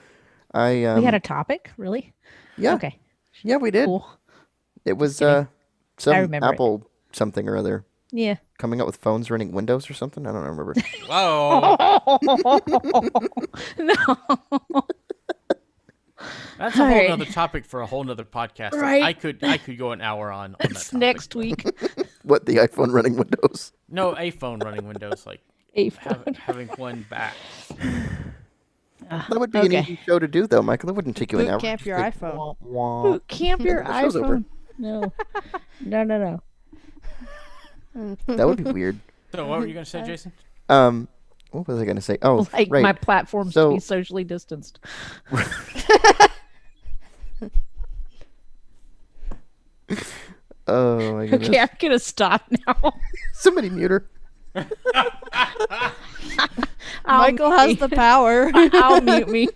I
We had a topic, really?
yeah,
Okay.
yeah, we did.
Cool.
It was
I
some
remember it.
Apple something or other
Yeah.
coming out with phones running Windows or something. I don't remember.
Whoa.
No.
That's a whole
Alright.
nother topic for a whole nother podcast.
Right.
I could go an hour on that
It's
topic.
next week.
What, the iPhone running Windows?
No, a phone running Windows, like having one back.
That would be an
Okay.
easy show to do though, Michael. It wouldn't take you an
Boot
hour.
camp
Just
your
like,
iPhone.
wah, wah.
Boot camp your
The show's over.
iPhone. No. No.
That would be weird.
So what were you going to say, Jason?
What was I gonna say? Oh,
Like
right.
my platforms
So-
to be socially distanced.
Oh my goodness.
Okay, I'm gonna stop now.
Somebody mute her.
Michael has the power.
I'll mute me.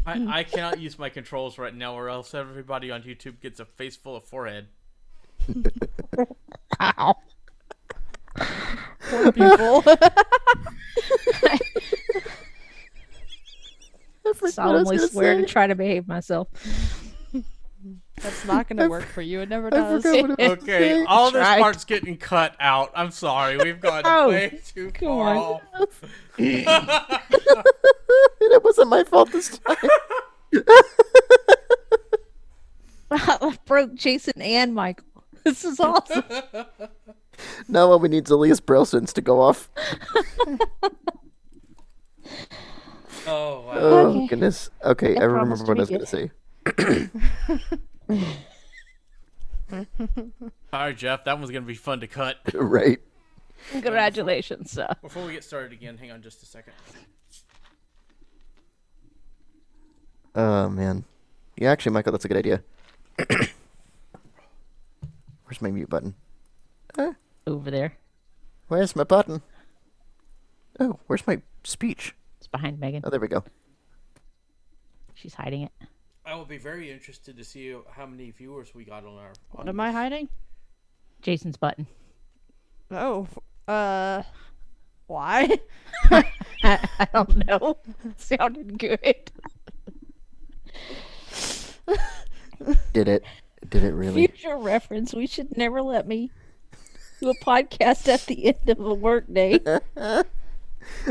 I cannot use my controls right now, or else everybody on YouTube gets a face full of forehead.
Ow.
Poor people.
Solemnly swear to try to behave myself.
That's not gonna work for you. It never
I
does.
forgot what it was.
Okay, all this
Tried.
part's getting cut out. I'm sorry, we've gone
Oh,
way too
come
far
on.
off.
It wasn't my fault this time.
I broke Jason and Michael. This is awesome.
Now all we need is Elias Brelsons to go off.
Oh, wow.
Oh
Okay.
goodness. Okay, I remember
promised
what I
to
was
be
gonna say.
All right, Jeff, that one's going to be fun to cut.
Right.
Congratulations.
Before we get started again, hang on just a second.
Oh man. Yeah, actually, Michael, that's a good idea. Where's my mute button?
Over there.
Where's my button? Oh, where's my speech?
It's behind Megan.
Oh, there we go.
She's hiding it.
I will be very interested to see how many viewers we got on our.
What am I hiding?
Jason's button.
Oh, why?
I don't know. Sounded good.
Did it? Did it really?
Future reference. We should never let me do a podcast at the end of a work day.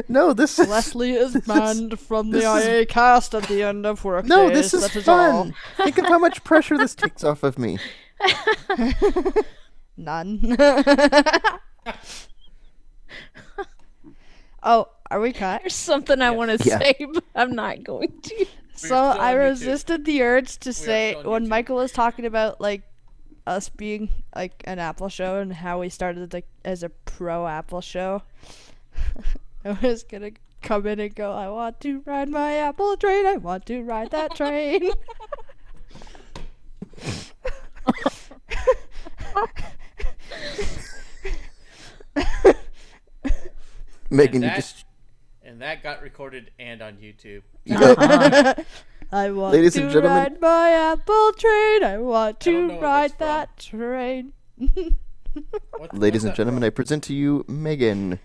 No, this is
Leslie is banned from the
this is-
iACast at the end of work
no,
days.
this is
That is all.
fun. Think of how much pressure this takes off of me.
None. Oh, are we cut?
There's something I want to
Yeah.
say, but I'm not going to.
So
still
I
on YouTube.
resisted the urge to say
still on
when
YouTube.
Michael was talking about like us being like an Apple show and how we started like as a pro Apple show. I was gonna come in and go, I want to ride my Apple train. I want to ride that train.
Megan,
And
you
that-
just.
And that got recorded and on YouTube.
Uh-huh.
I want
Ladies
to
and gentlemen-
ride my Apple train. I want
I don't
to
know what
ride
that's
that train.
Ladies
what's
and
that
gentlemen,
from?
I present to you Megan.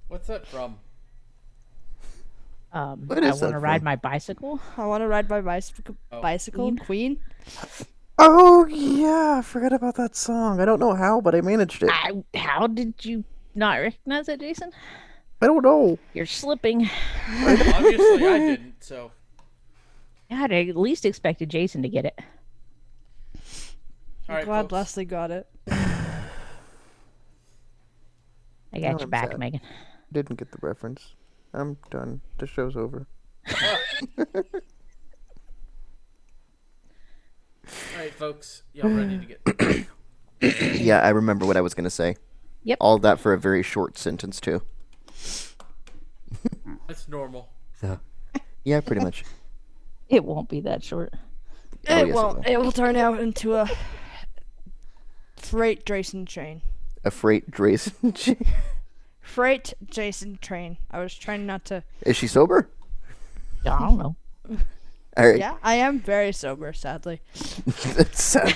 What's that from?
What
I
is
want
that
to ride
from?
my bicycle.
I want to ride my bicycle.
Oh.
Bicycle Queen.
Oh yeah, I forgot about that song. I don't know how, but I managed it.
How did you not recognize it, Jason?
I don't know.
You're slipping.
Obviously, I didn't. So
Yeah, I'd at least expected Jason to get it.
all right,
Glad
folks.
Leslie got it.
I got
No,
your
I'm
back,
sad.
Megan.
Didn't get the reference. I'm done. The show's over.
All right, folks. Y'all ready to get?
Yeah, I remember what I was gonna say.
Yep.
All that for a very short sentence too.
That's normal.
So, yeah, pretty much.
It won't be that short.
Oh,
It
yes,
won't. It will turn out into a freight Jason train.
A freight Drace.
Freight Jason train. I was trying not to.
Is she sober?
I don't know.
All right.
Yeah, I am very sober, sadly.
That's sad.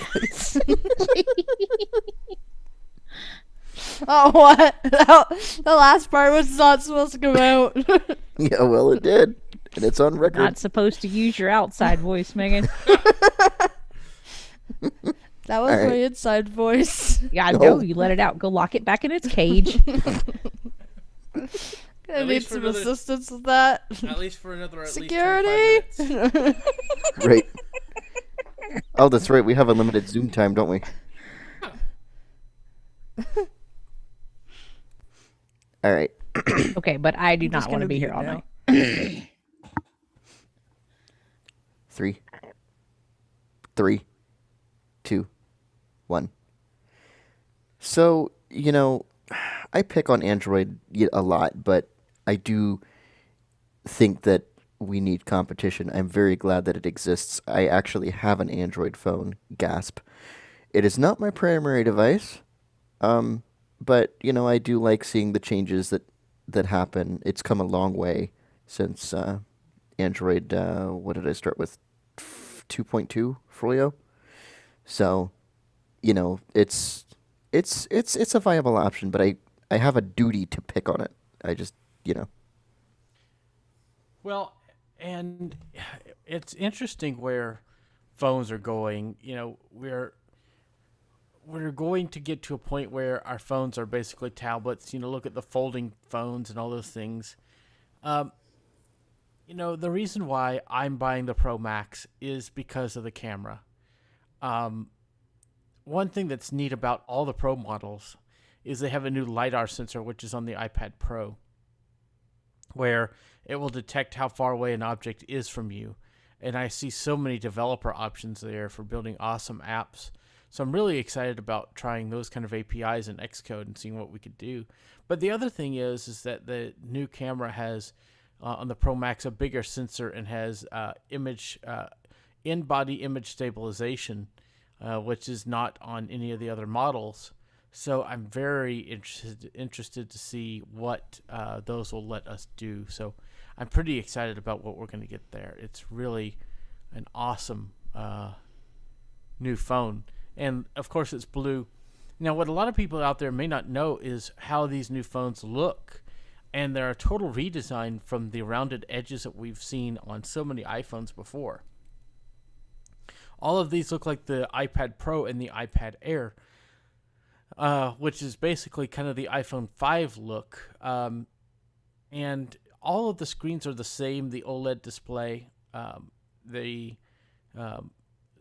Oh, what? The last part was not supposed to come out.
Yeah, well, it did, and it's on record.
Not supposed to use your outside voice, Megan.
That was
Alright.
my inside voice.
Yeah, I
No.
know. You let it out. Go lock it back in its cage.
I need
least for
some
another-
assistance with that.
At least for another at
Security.
least 25 minutes.
Right. Oh, that's right. We have unlimited Zoom time, don't we? All right.
Okay, but I do
just
not want to
gonna
be here
mute
all
now.
night.
3, 3, 2, 1. So, I pick on Android a lot, but I do think that we need competition. I'm very glad that it exists. I actually have an Android phone, gasp. It is not my primary device, but, I do like seeing the changes that happen. It's come a long way since Android, what did I start with? 2.2 Folio. So, it's a viable option, but I have a duty to pick on it. I just,
Well, and it's interesting where phones are going. We're going to get to a point where our phones are basically tablets. Look at the folding phones and all those things. The reason why I'm buying the Pro Max is because of the camera. One thing that's neat about all the Pro models is they have a new LiDAR sensor, which is on the iPad Pro, where it will detect how far away an object is from you. And I see so many developer options there for building awesome apps. So I'm really excited about trying those kind of APIs in Xcode and seeing what we could do. But the other thing is that the new camera has, on the Pro Max, a bigger sensor and has in-body image stabilization, which is not on any of the other models. So I'm very interested to see what those will let us do. So I'm pretty excited about what we're going to get there. It's really an awesome new phone. And, of course, it's blue. Now, what a lot of people out there may not know is how these new phones look. And they're a total redesign from the rounded edges that we've seen on so many iPhones before. All of these look like the iPad Pro and the iPad Air, which is basically kind of the iPhone 5 look. And all of the screens are the same, the OLED display.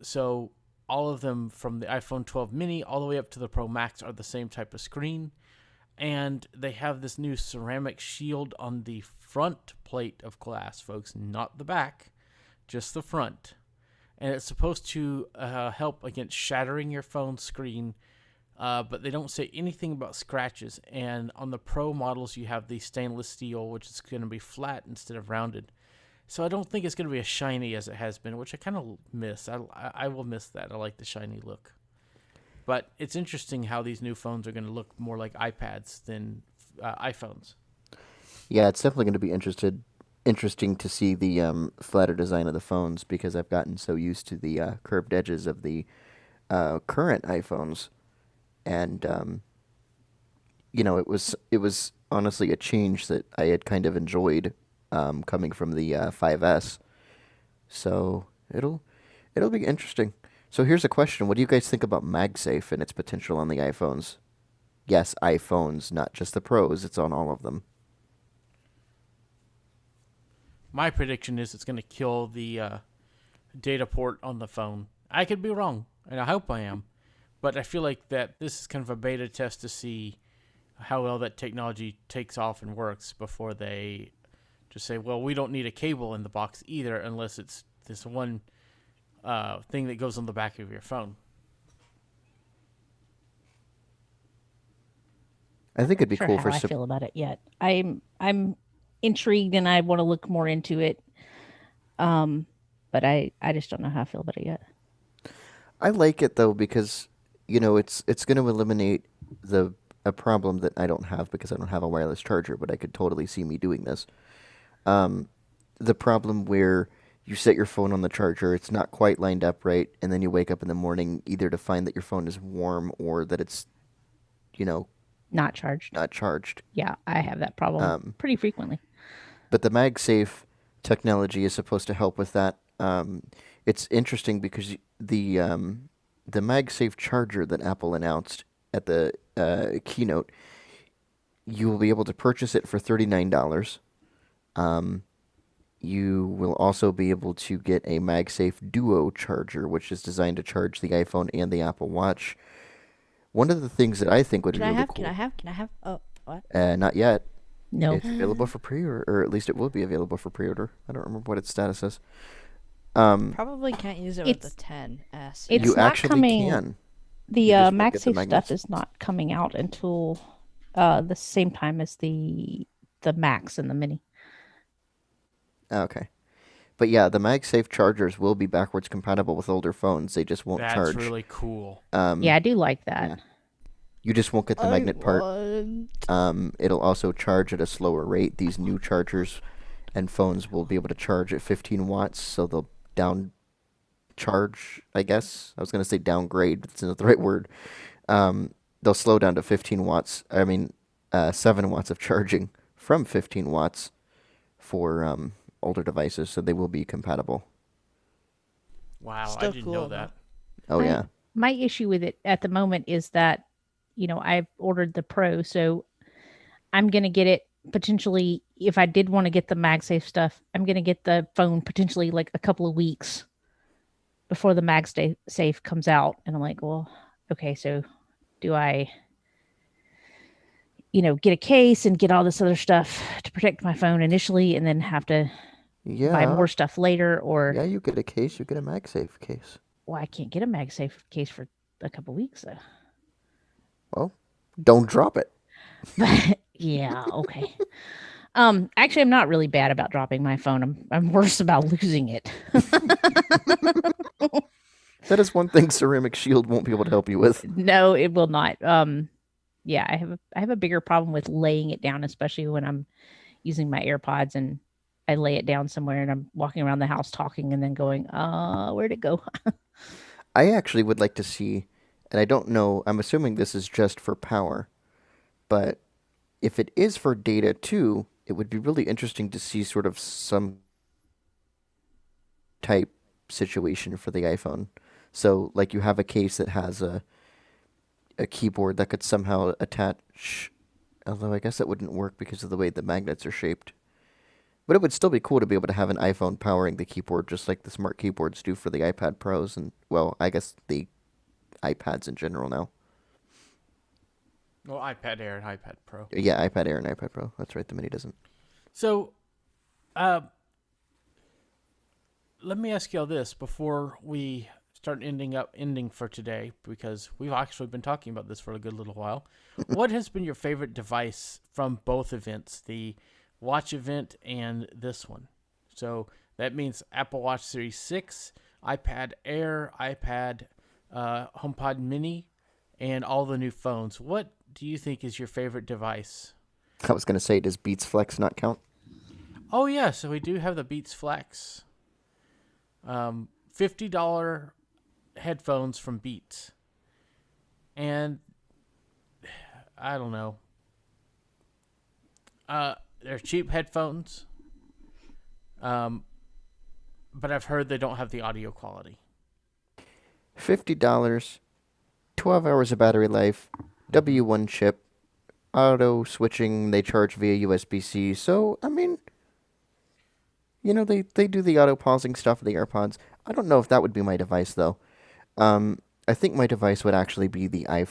So all of them from the iPhone 12 mini all the way up to the Pro Max are the same type of screen. And they have this new ceramic shield on the front plate of glass, folks, not the back, just the front. And it's supposed to help against shattering your phone screen, but they don't say anything about scratches. And on the Pro models, you have the stainless steel, which is going to be flat instead of rounded. So I don't think it's going to be as shiny as it has been, which I kind of miss. I will miss that. I like the shiny look. But it's interesting how these new phones are going to look more like iPads than iPhones.
Yeah, it's definitely going to be interesting to see the flatter design of the phones because I've gotten so used to the curved edges of the current iPhones, and it was honestly a change that I had kind of enjoyed coming from the 5S. So it'll be interesting. So here's a question: what do you guys think about MagSafe and its potential on the iPhones? Yes, iPhones, not just the Pros. It's on all of them.
My prediction is it's going to kill the data port on the phone. I could be wrong, and I hope I am, but I feel like that this is kind of a beta test to see how well that technology takes off and works before they just say, well, we don't need a cable in the box either unless it's this one thing that goes on the back of your phone.
I think it'd be
Sure
cool
how
for
I feel about it yet. I'm intrigued and I want to look more into it. But I just don't know how I feel about it yet.
I like it though because it's going to eliminate the a problem that I don't have because I don't have a wireless charger, but I could totally see me doing this. Um, the problem where you set your phone on the charger, it's not quite lined up right, and then you wake up in the morning either to find that your phone is warm or that it's you know
Not charged.
not charged.
Yeah, I have that problem
Um,
pretty frequently.
but the MagSafe technology is supposed to help with that. It's interesting because the MagSafe charger that Apple announced at the keynote, you will be able to purchase it for $39. Um, you will also be able to get a MagSafe Duo charger, which is designed to charge the iPhone and the Apple Watch. One of the things that I think would be
Can I
really
have?
cool.
Can I have? Can I have? Oh, what?
Not yet.
No.
It's available for pre-order, or at least it will be available for pre-order. I don't remember what its status is. Um,
Probably can't use it with the
It's
10s.
it's
you
not
actually
coming.
can.
The
You just won't get the
MagSafe stuff
magnets.
is not coming out until the same time as the Max and the Mini.
Okay. But yeah, the MagSafe chargers will be backwards compatible with older phones. They just won't
That's
charge.
really cool.
Yeah, I do like that.
Yeah. You just won't get the magnet part. It'll also charge at a slower rate. These new chargers and phones will be able to charge at 15 watts, so they'll down charge, I guess. I was going to say downgrade, but that's not the right word. They'll slow down to 15 watts. 7 watts of charging from 15 watts for older devices, so they will be compatible.
Wow, I
Still
didn't
cool,
know
though.
that.
Oh,
My-
yeah.
My issue with it at the moment is that, I've ordered the Pro, so I'm going to get it potentially, if I did want to get the MagSafe stuff, I'm going to get the phone potentially like a couple of weeks before the MagSafe comes out. And I'm like, well, okay, so do I, get a case and get all this other stuff to protect my phone initially and then have to buy
Yeah.
more stuff later? Or,
Yeah, you get a case, you get a MagSafe case.
well, I can't get a MagSafe case for a couple weeks though.
Well, don't drop it.
But yeah, okay. Actually, I'm not really bad about dropping my phone. I'm worse about losing it.
That is one thing Ceramic Shield won't be able to help you with.
No, it will not. Yeah, I have a bigger problem with laying it down, especially when I'm using my AirPods and I lay it down somewhere and I'm walking around the house talking and then going, where'd it go?
I actually would like to see, and I don't know, I'm assuming this is just for power, but if it is for data too, it would be really interesting to see sort of some type situation for the iPhone. So, like, you have a case that has a keyboard that could somehow attach, although I guess that wouldn't work because of the way the magnets are shaped. But it would still be cool to be able to have an iPhone powering the keyboard just like the smart keyboards do for the iPad Pros and, well, I guess the iPads in general now.
Well, iPad Air and iPad Pro.
Yeah, iPad Air and iPad Pro. That's right, the Mini doesn't.
So, let me ask you all this before we start ending for today, because we've actually been talking about this for a good little while. What has been your favorite device from both events, the Watch event and this one? So that means Apple Watch Series 6, iPad Air, iPad HomePod Mini, and all the new phones. What do you think is your favorite device
I was gonna say, does Beats Flex not count?
Oh yeah, so we do have the Beats Flex, $50 headphones from Beats, and I don't know. They're cheap headphones, um, but I've heard they don't have the audio quality.
$50, 12 hours of battery life, W1 chip, auto switching. They charge via USB-C. So I mean, they do the auto pausing stuff with the AirPods. I don't know if that would be my device though. I think my device would actually be the I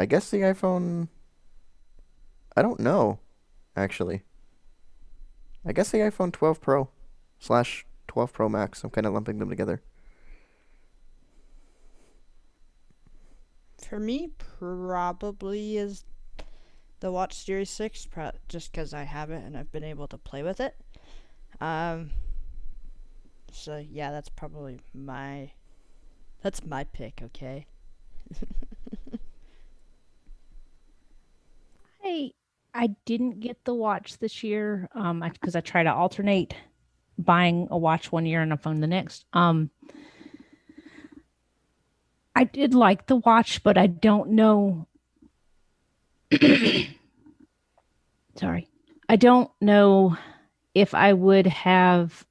guess the iPhone. I don't know, actually. I guess the iPhone 12 Pro slash 12 Pro Max. I'm kind of lumping them together.
For me, probably is the Watch Series 6, just because I have it and I've been able to play with it. So yeah, that's probably that's my pick, okay?
I I didn't get the watch this year because I try to alternate buying a watch one year and a phone the next. I did like the watch, but I don't know. Sorry, I don't know if I would have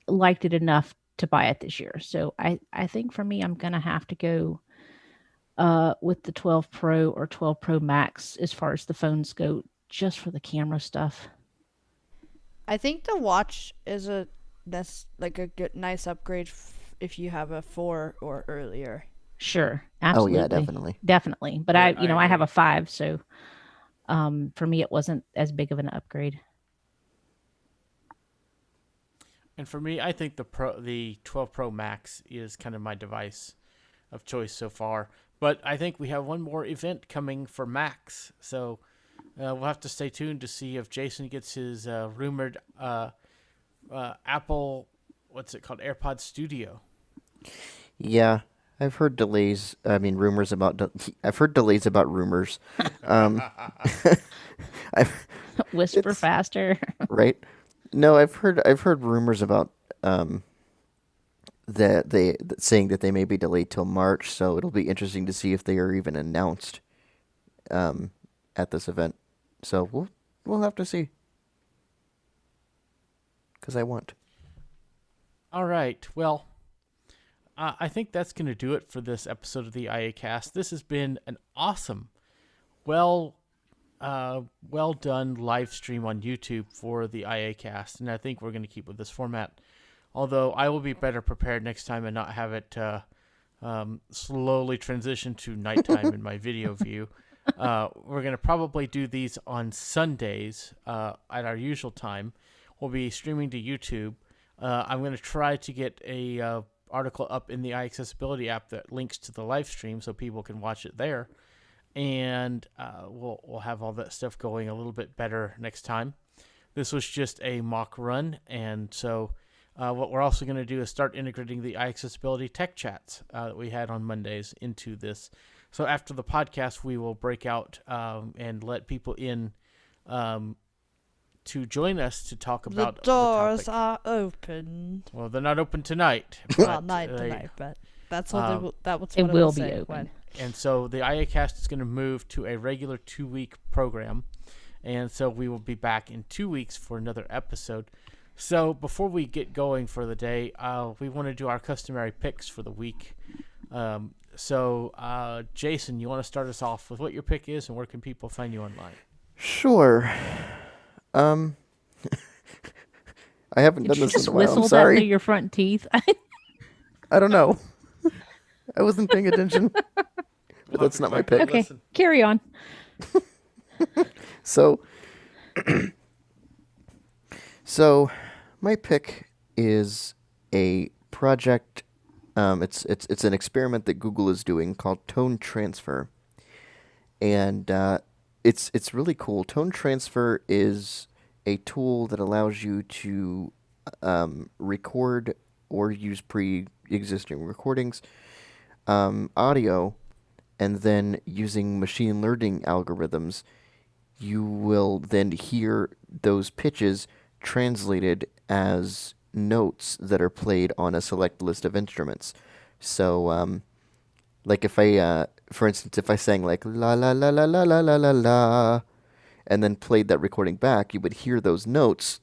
liked it enough to buy it this year. So I think for me, I'm gonna have to go with the 12 Pro or 12 Pro Max as far as the phones go, just for the camera stuff.
I think the watch is like a good, nice upgrade if you have a 4 or earlier.
Sure,
Oh yeah,
absolutely,
definitely.
definitely. But
Right, I
I have
agree.
a 5, so for me, it wasn't as big of an upgrade.
And for me, I think the 12 Pro Max is kind of my device of choice so far. But I think we have one more event coming for Max, so we'll have to stay tuned to see if Jason gets his rumored Apple, what's it called, AirPod Studio.
Yeah, I've heard delays. I mean, rumors about. I've heard delays about rumors. Um, I've
Whisper
it's
faster.
right. No, I've heard rumors about saying that they may be delayed till March. So it'll be interesting to see if they are even announced um, at this event. So we'll have to see because I want.
All right, well, I think that's going to do it for this episode of the iACast. This has been an awesome, well, well done live stream on YouTube for the iACast, and I think we're going to keep with this format. Although I will be better prepared next time and not have it slowly transition to nighttime in my video view. We're going to probably do these on Sundays at our usual time. We'll be streaming to YouTube. I'm going to try to get a article up in the iAccessibility app that links to the live stream so people can watch it there. And we'll have all that stuff going a little bit better next time. This was just a mock run, and so what we're also going to do is start integrating the iAccessibility tech chats that we had on Mondays into this. So after the podcast, we will break out and let people in to join us to talk
The
about
doors
the topic.
are open.
Well, they're not open tonight.
Well,
but
not
they-
tonight, but that's what that's
It
what
will
will
be
say
open.
when.
And so the iAcast is going to move to a regular 2-week program. And so we will be back in 2 weeks for another episode. So before we get going for the day, we want to do our customary picks for the week. So Jason, you want to start us off with what your pick is and where can people find you online?
Sure. Um, I haven't
Did
done
you
this in
just
a while. I'm
whistle that
sorry.
through your front teeth?
I don't know. I wasn't paying attention. But that's not my pick.
Okay, carry on.
So, so my pick is a project. It's an experiment that Google is doing called tone transfer, and it's really cool. Tone transfer is a tool that allows you to record or use pre-existing recordings, audio, and then using machine learning algorithms, you will then hear those pitches translated as notes that are played on a select list of instruments. So, like if for instance, if I sang like la la la la la la la la la, and then played that recording back, you would hear those notes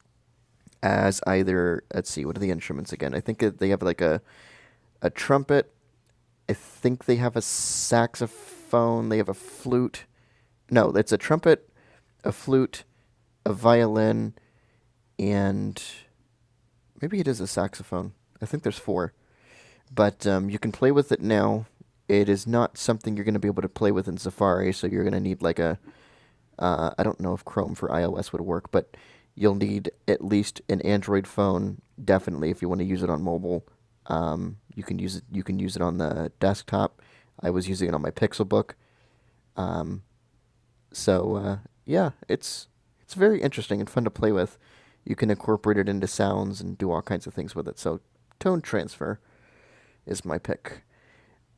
as either, let's see, what are the instruments again? I think they have like a trumpet. I think they have a saxophone. They have a flute. No, it's a trumpet, a flute, a violin, and maybe it is a saxophone. I think there's 4. But you can play with it now. It is not something you're going to be able to play with in Safari, so you're going to need like a... I don't know if Chrome for iOS would work, but you'll need at least an Android phone, definitely, if you want to use it on mobile. You can use it. You can use it on the desktop. I was using it on my Pixelbook. Yeah, it's very interesting and fun to play with. You can incorporate it into sounds and do all kinds of things with it. So, Tone Transfer is my pick.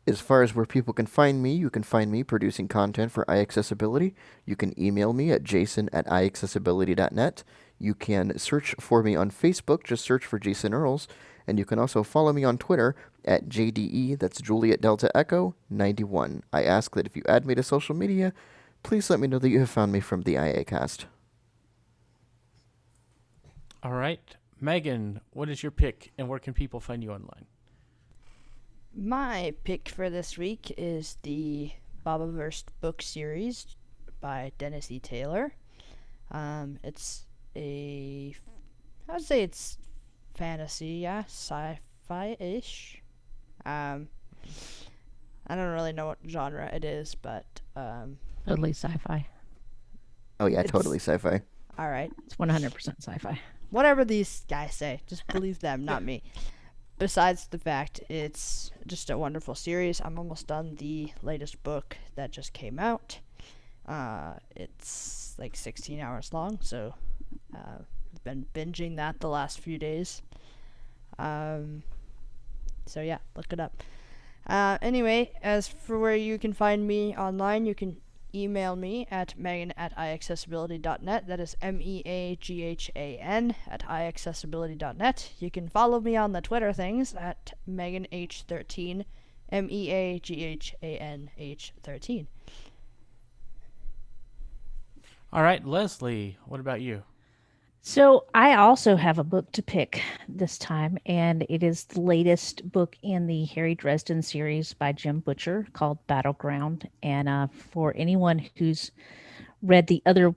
As far as where people can find me, you can find me producing content for iAccessibility. You can email me at jason@iaccessibility.net. You can search for me on Facebook. Just search for Jason Earls. And you can also follow me on Twitter at JDE, that's Juliet Delta Echo 91. I ask that if you add me to social media, please let me know that you have found me from the iACast.
All right. Megan, what is your pick, and where can people find you online?
My pick for this week is the Bobaverse book series by Dennis E. Taylor. It's I would say it's fantasy, yeah, sci-fi-ish. I don't really know what genre it is, but
Totally sci-fi.
Oh yeah, totally sci-fi.
All right.
It's 100% sci-fi.
Whatever these guys say, just believe them, not me. Besides the fact it's just a wonderful series, I'm almost done the latest book that just came out. It's like 16 hours long, so I've been binging that the last few days. So yeah, look it up. Anyway, as for where you can find me online, you can email me at megan@iaccessibility.net. That is MEAGHAN at iaccessibility.net. You can follow me on the Twitter things at MeganH13, MEAGHANH13.
All right, Leslie, what about you?
So I also have a book to pick this time, and it is the latest book in the Harry Dresden series by Jim Butcher called Battleground. And for anyone who's read the other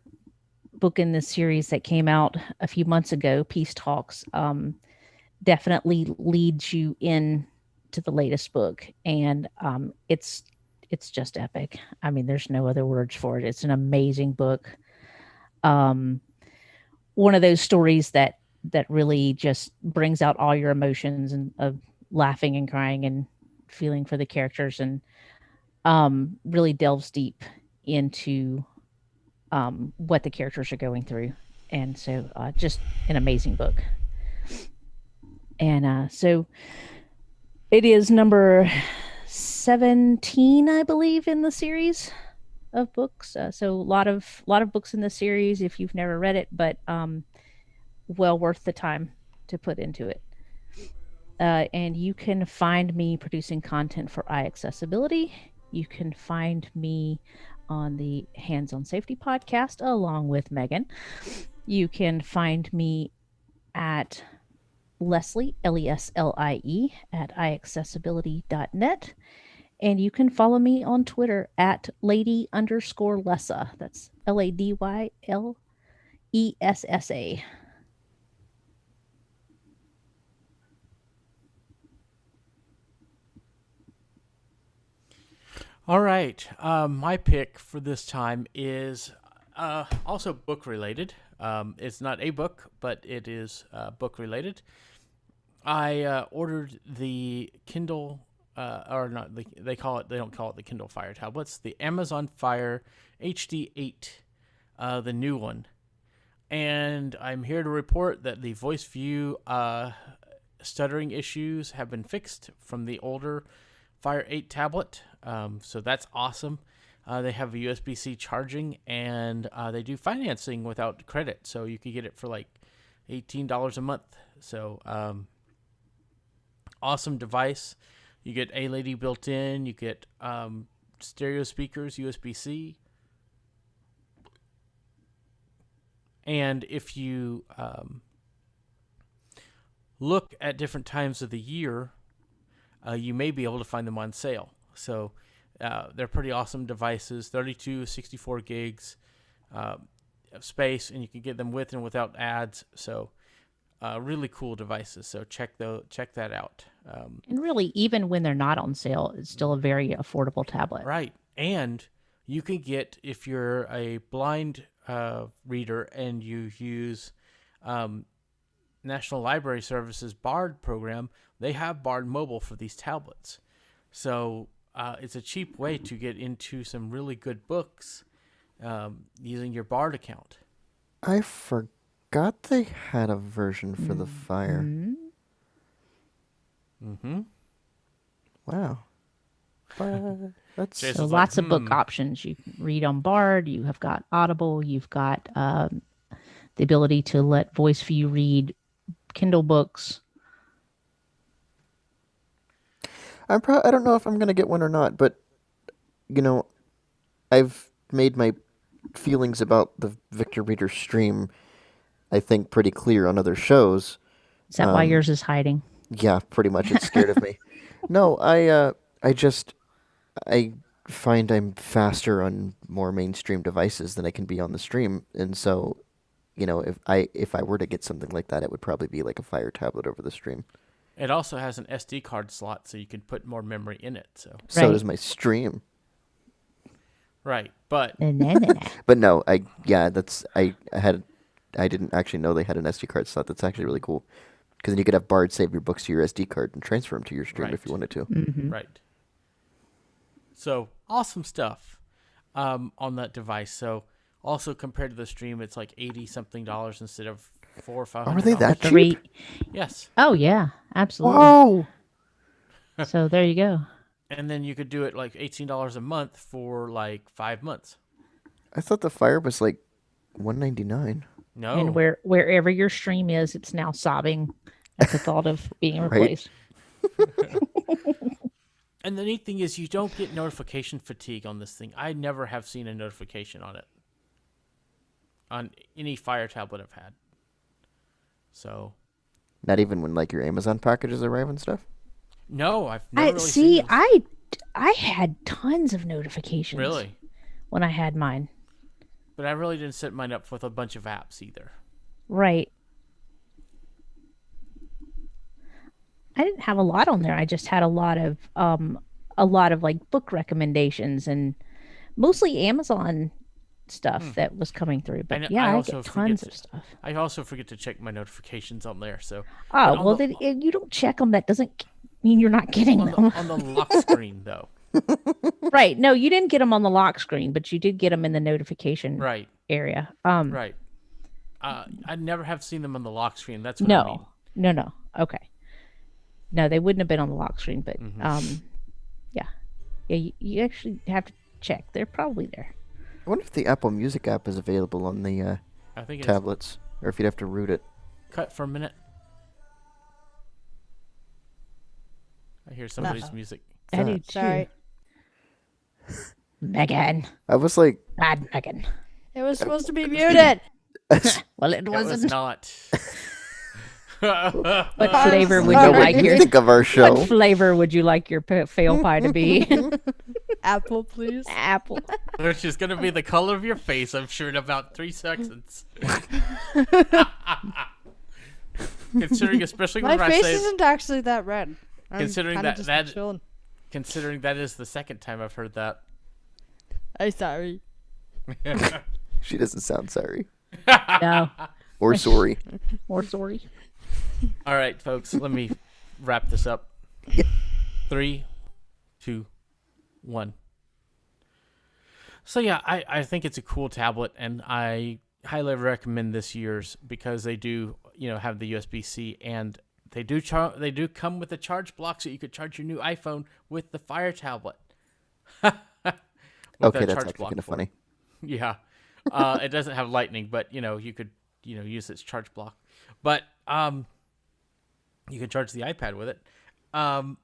book in this series that came out a few months ago, Peace Talks, definitely leads you in to the latest book, and it's just epic. I mean, there's no other words for it. It's an amazing book. One of those stories that really just brings out all your emotions and of laughing and crying and feeling for the characters, and really delves deep into what the characters are going through. And so just an amazing book. And so it is number 17, I believe, in the series of books. So a lot of books in the series if you've never read it, but well worth the time to put into it. And you can find me producing content for iAccessibility. You can find me on the Hands on Safety podcast along with Megan. You can find me at Leslie, Leslie, at iaccessibility.net. And you can follow me on Twitter at lady_Lessa. That's LADYLESSA.
All right. My pick for this time is also book related. It's not a book, but it is book related. I ordered the Kindle, or not, they don't call it the Kindle Fire tablets, the Amazon Fire HD8, the new one. And I'm here to report that the voice view stuttering issues have been fixed from the older Fire 8 tablet. So that's awesome. They have a USB-C charging, and they do financing without credit, so you could get it for like $18 a month. So awesome device. You get A-Lady built in. You get stereo speakers, USB-C. And if you look at different times of the year, you may be able to find them on sale. So they're pretty awesome devices, 32, 64 gigs of space, and you can get them with and without ads. So really cool devices. So check that out.
And really, even when they're not on sale, it's still a very affordable tablet.
Right. And you can get, if you're a blind reader and you use National Library Services BARD program, they have BARD Mobile for these tablets. So it's a cheap way to get into some really good books using your BARD account.
I forgot they had a version for the Fire.
Mm-hmm.
Wow. That's
Jason's
So
like,
lots of book options. You can read on Bard. You have got Audible. You've got the ability to let Voice View read Kindle books.
I don't know if I'm gonna get one or not, but I've made my feelings about the Victor Reader stream, I think, pretty clear on other shows.
Is that why yours is hiding?
Yeah, pretty much. It's scared of me. No, I find I'm faster on more mainstream devices than I can be on the stream, and so, if I were to get something like that, it would probably be like a Fire tablet over the stream.
It also has an SD card slot, so you can put more memory in it. So
So
Right.
does my stream.
right, but
But no, I didn't actually know they had an SD card slot. That's actually really cool, because then you could have Bard save your books to your SD card and transfer them to your stream if
Right.
you wanted to.
right. So awesome stuff on that device. So also compared to the stream, it's like $80-something instead of $400 or $500.
Are they that cheap?
Three.
Yes.
Oh yeah, absolutely.
Whoa!
So there you go.
And then you could do it like $18 a month for like 5 months.
I thought the Fire was like $199.
No.
And wherever your stream is, it's now sobbing at the thought of being
Right.
replaced.
And the neat thing is you don't get notification fatigue on this thing. I never have seen a notification on it. On any Fire tablet I've had. So,
Not even when like your Amazon packages arrive and stuff.
no, I've never really
See,
seen those.
I had tons of notifications.
Really?
When I had mine.
But I really didn't set mine up with a bunch of apps either.
Right. I didn't have a lot on there. I just had a lot of like book recommendations and mostly Amazon stuff that was coming through. But
And I
I
also
get tons
forget
of stuff.
I also forget to check my notifications on there. So
Oh,
on
well,
the-
then if you don't check them. That doesn't mean you're not getting them.
on the lock screen though.
Right. No, you didn't get them on the lock screen, but you did get them in the notification
Right.
area.
Right. I never have seen them on the lock screen. That's what I mean.
No. Okay. No, they wouldn't have been on the lock screen, but yeah. You actually have to check. They're probably there.
I wonder if the Apple Music app is available on the
I think it's
tablets, or if you'd have to root it.
cut for a minute. I hear somebody's music.
I do too.
Sorry.
Megan.
I was like,
Bad Megan.
It was supposed to be muted.
Well, it
It was
wasn't.
not.
What flavor would
know
you
what
like
you
your
think of our show.
What flavor would you like your fail pie to be?
Apple, please.
Apple.
Which is going to be the color of your face, I'm sure, in about 3 seconds. Considering, especially
My
when I
face
say,
isn't actually that red. I'm
Considering
kinda
that-
just
that-
chilling.
considering that is the second time I've heard that.
I'm sorry.
She doesn't sound sorry
No.
or sorry.
Or sorry.
All right, folks, let me wrap this up. 3, 2, 1. So yeah, I think it's a cool tablet, and I highly recommend this year's because they do have the USB-C, and they do come with a charge block, so you could charge your new iPhone with the Fire tablet. with
Okay,
a
that's
charge
actually
block
kind of
port.
funny.
Yeah. It doesn't have lightning, but you could use its charge block. But you can charge the iPad with it. Um,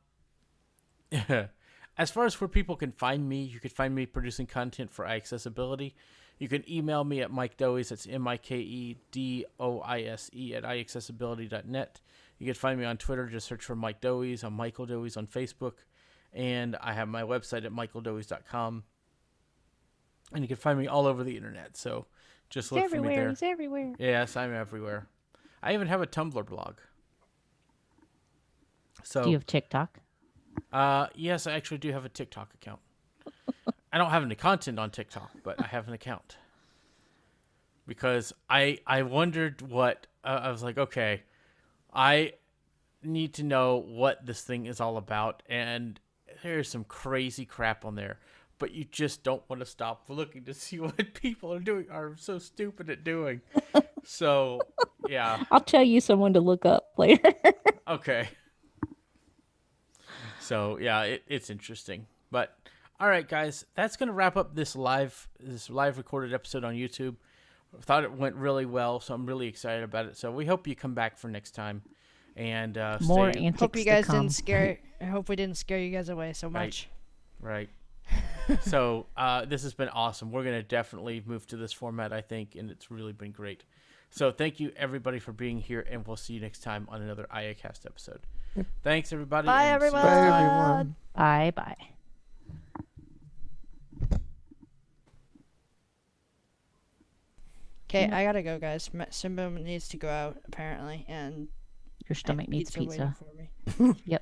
as far as where people can find me, you can find me producing content for iAccessibility. You can email me at Mike Doise, that's MikeDoise at iAccessibility.net. You can find me on Twitter, just search for Mike Doise. I'm Michael Doise on Facebook. And I have my website at michaeldoise.com. And you can find me all over the internet. So just look for me there.
He's everywhere.
Yes, I'm everywhere. I even have a Tumblr blog. So
Do you have TikTok?
yes, I actually do have a TikTok account. I don't have any content on TikTok, but I have an account. Because I wondered what I was like, okay, I need to know what this thing is all about, and there's some crazy crap on there. But you just don't want to stop looking to see what people are so stupid at doing. So, yeah.
I'll tell you someone to look up later.
Okay. So, yeah, it's interesting. But, all right, guys, that's going to wrap up this live recorded episode on YouTube. I thought it went really well, so I'm really excited about it. So we hope you come back for next time. And
More
stay...
antics
Hope you guys
to come.
didn't scare. I hope we didn't scare you guys away so much.
Right. So this has been awesome. We're going to definitely move to this format, I think, and it's really been great. So thank you, everybody, for being here, and we'll see you next time on another iACast episode. Thanks, everybody.
Bye,
and see you
everyone.
next time.
everyone.
Bye bye.
Okay, I gotta go, guys. Simba needs to go out apparently, and
Your stomach needs
waiting
pizza.
for me.
Yep.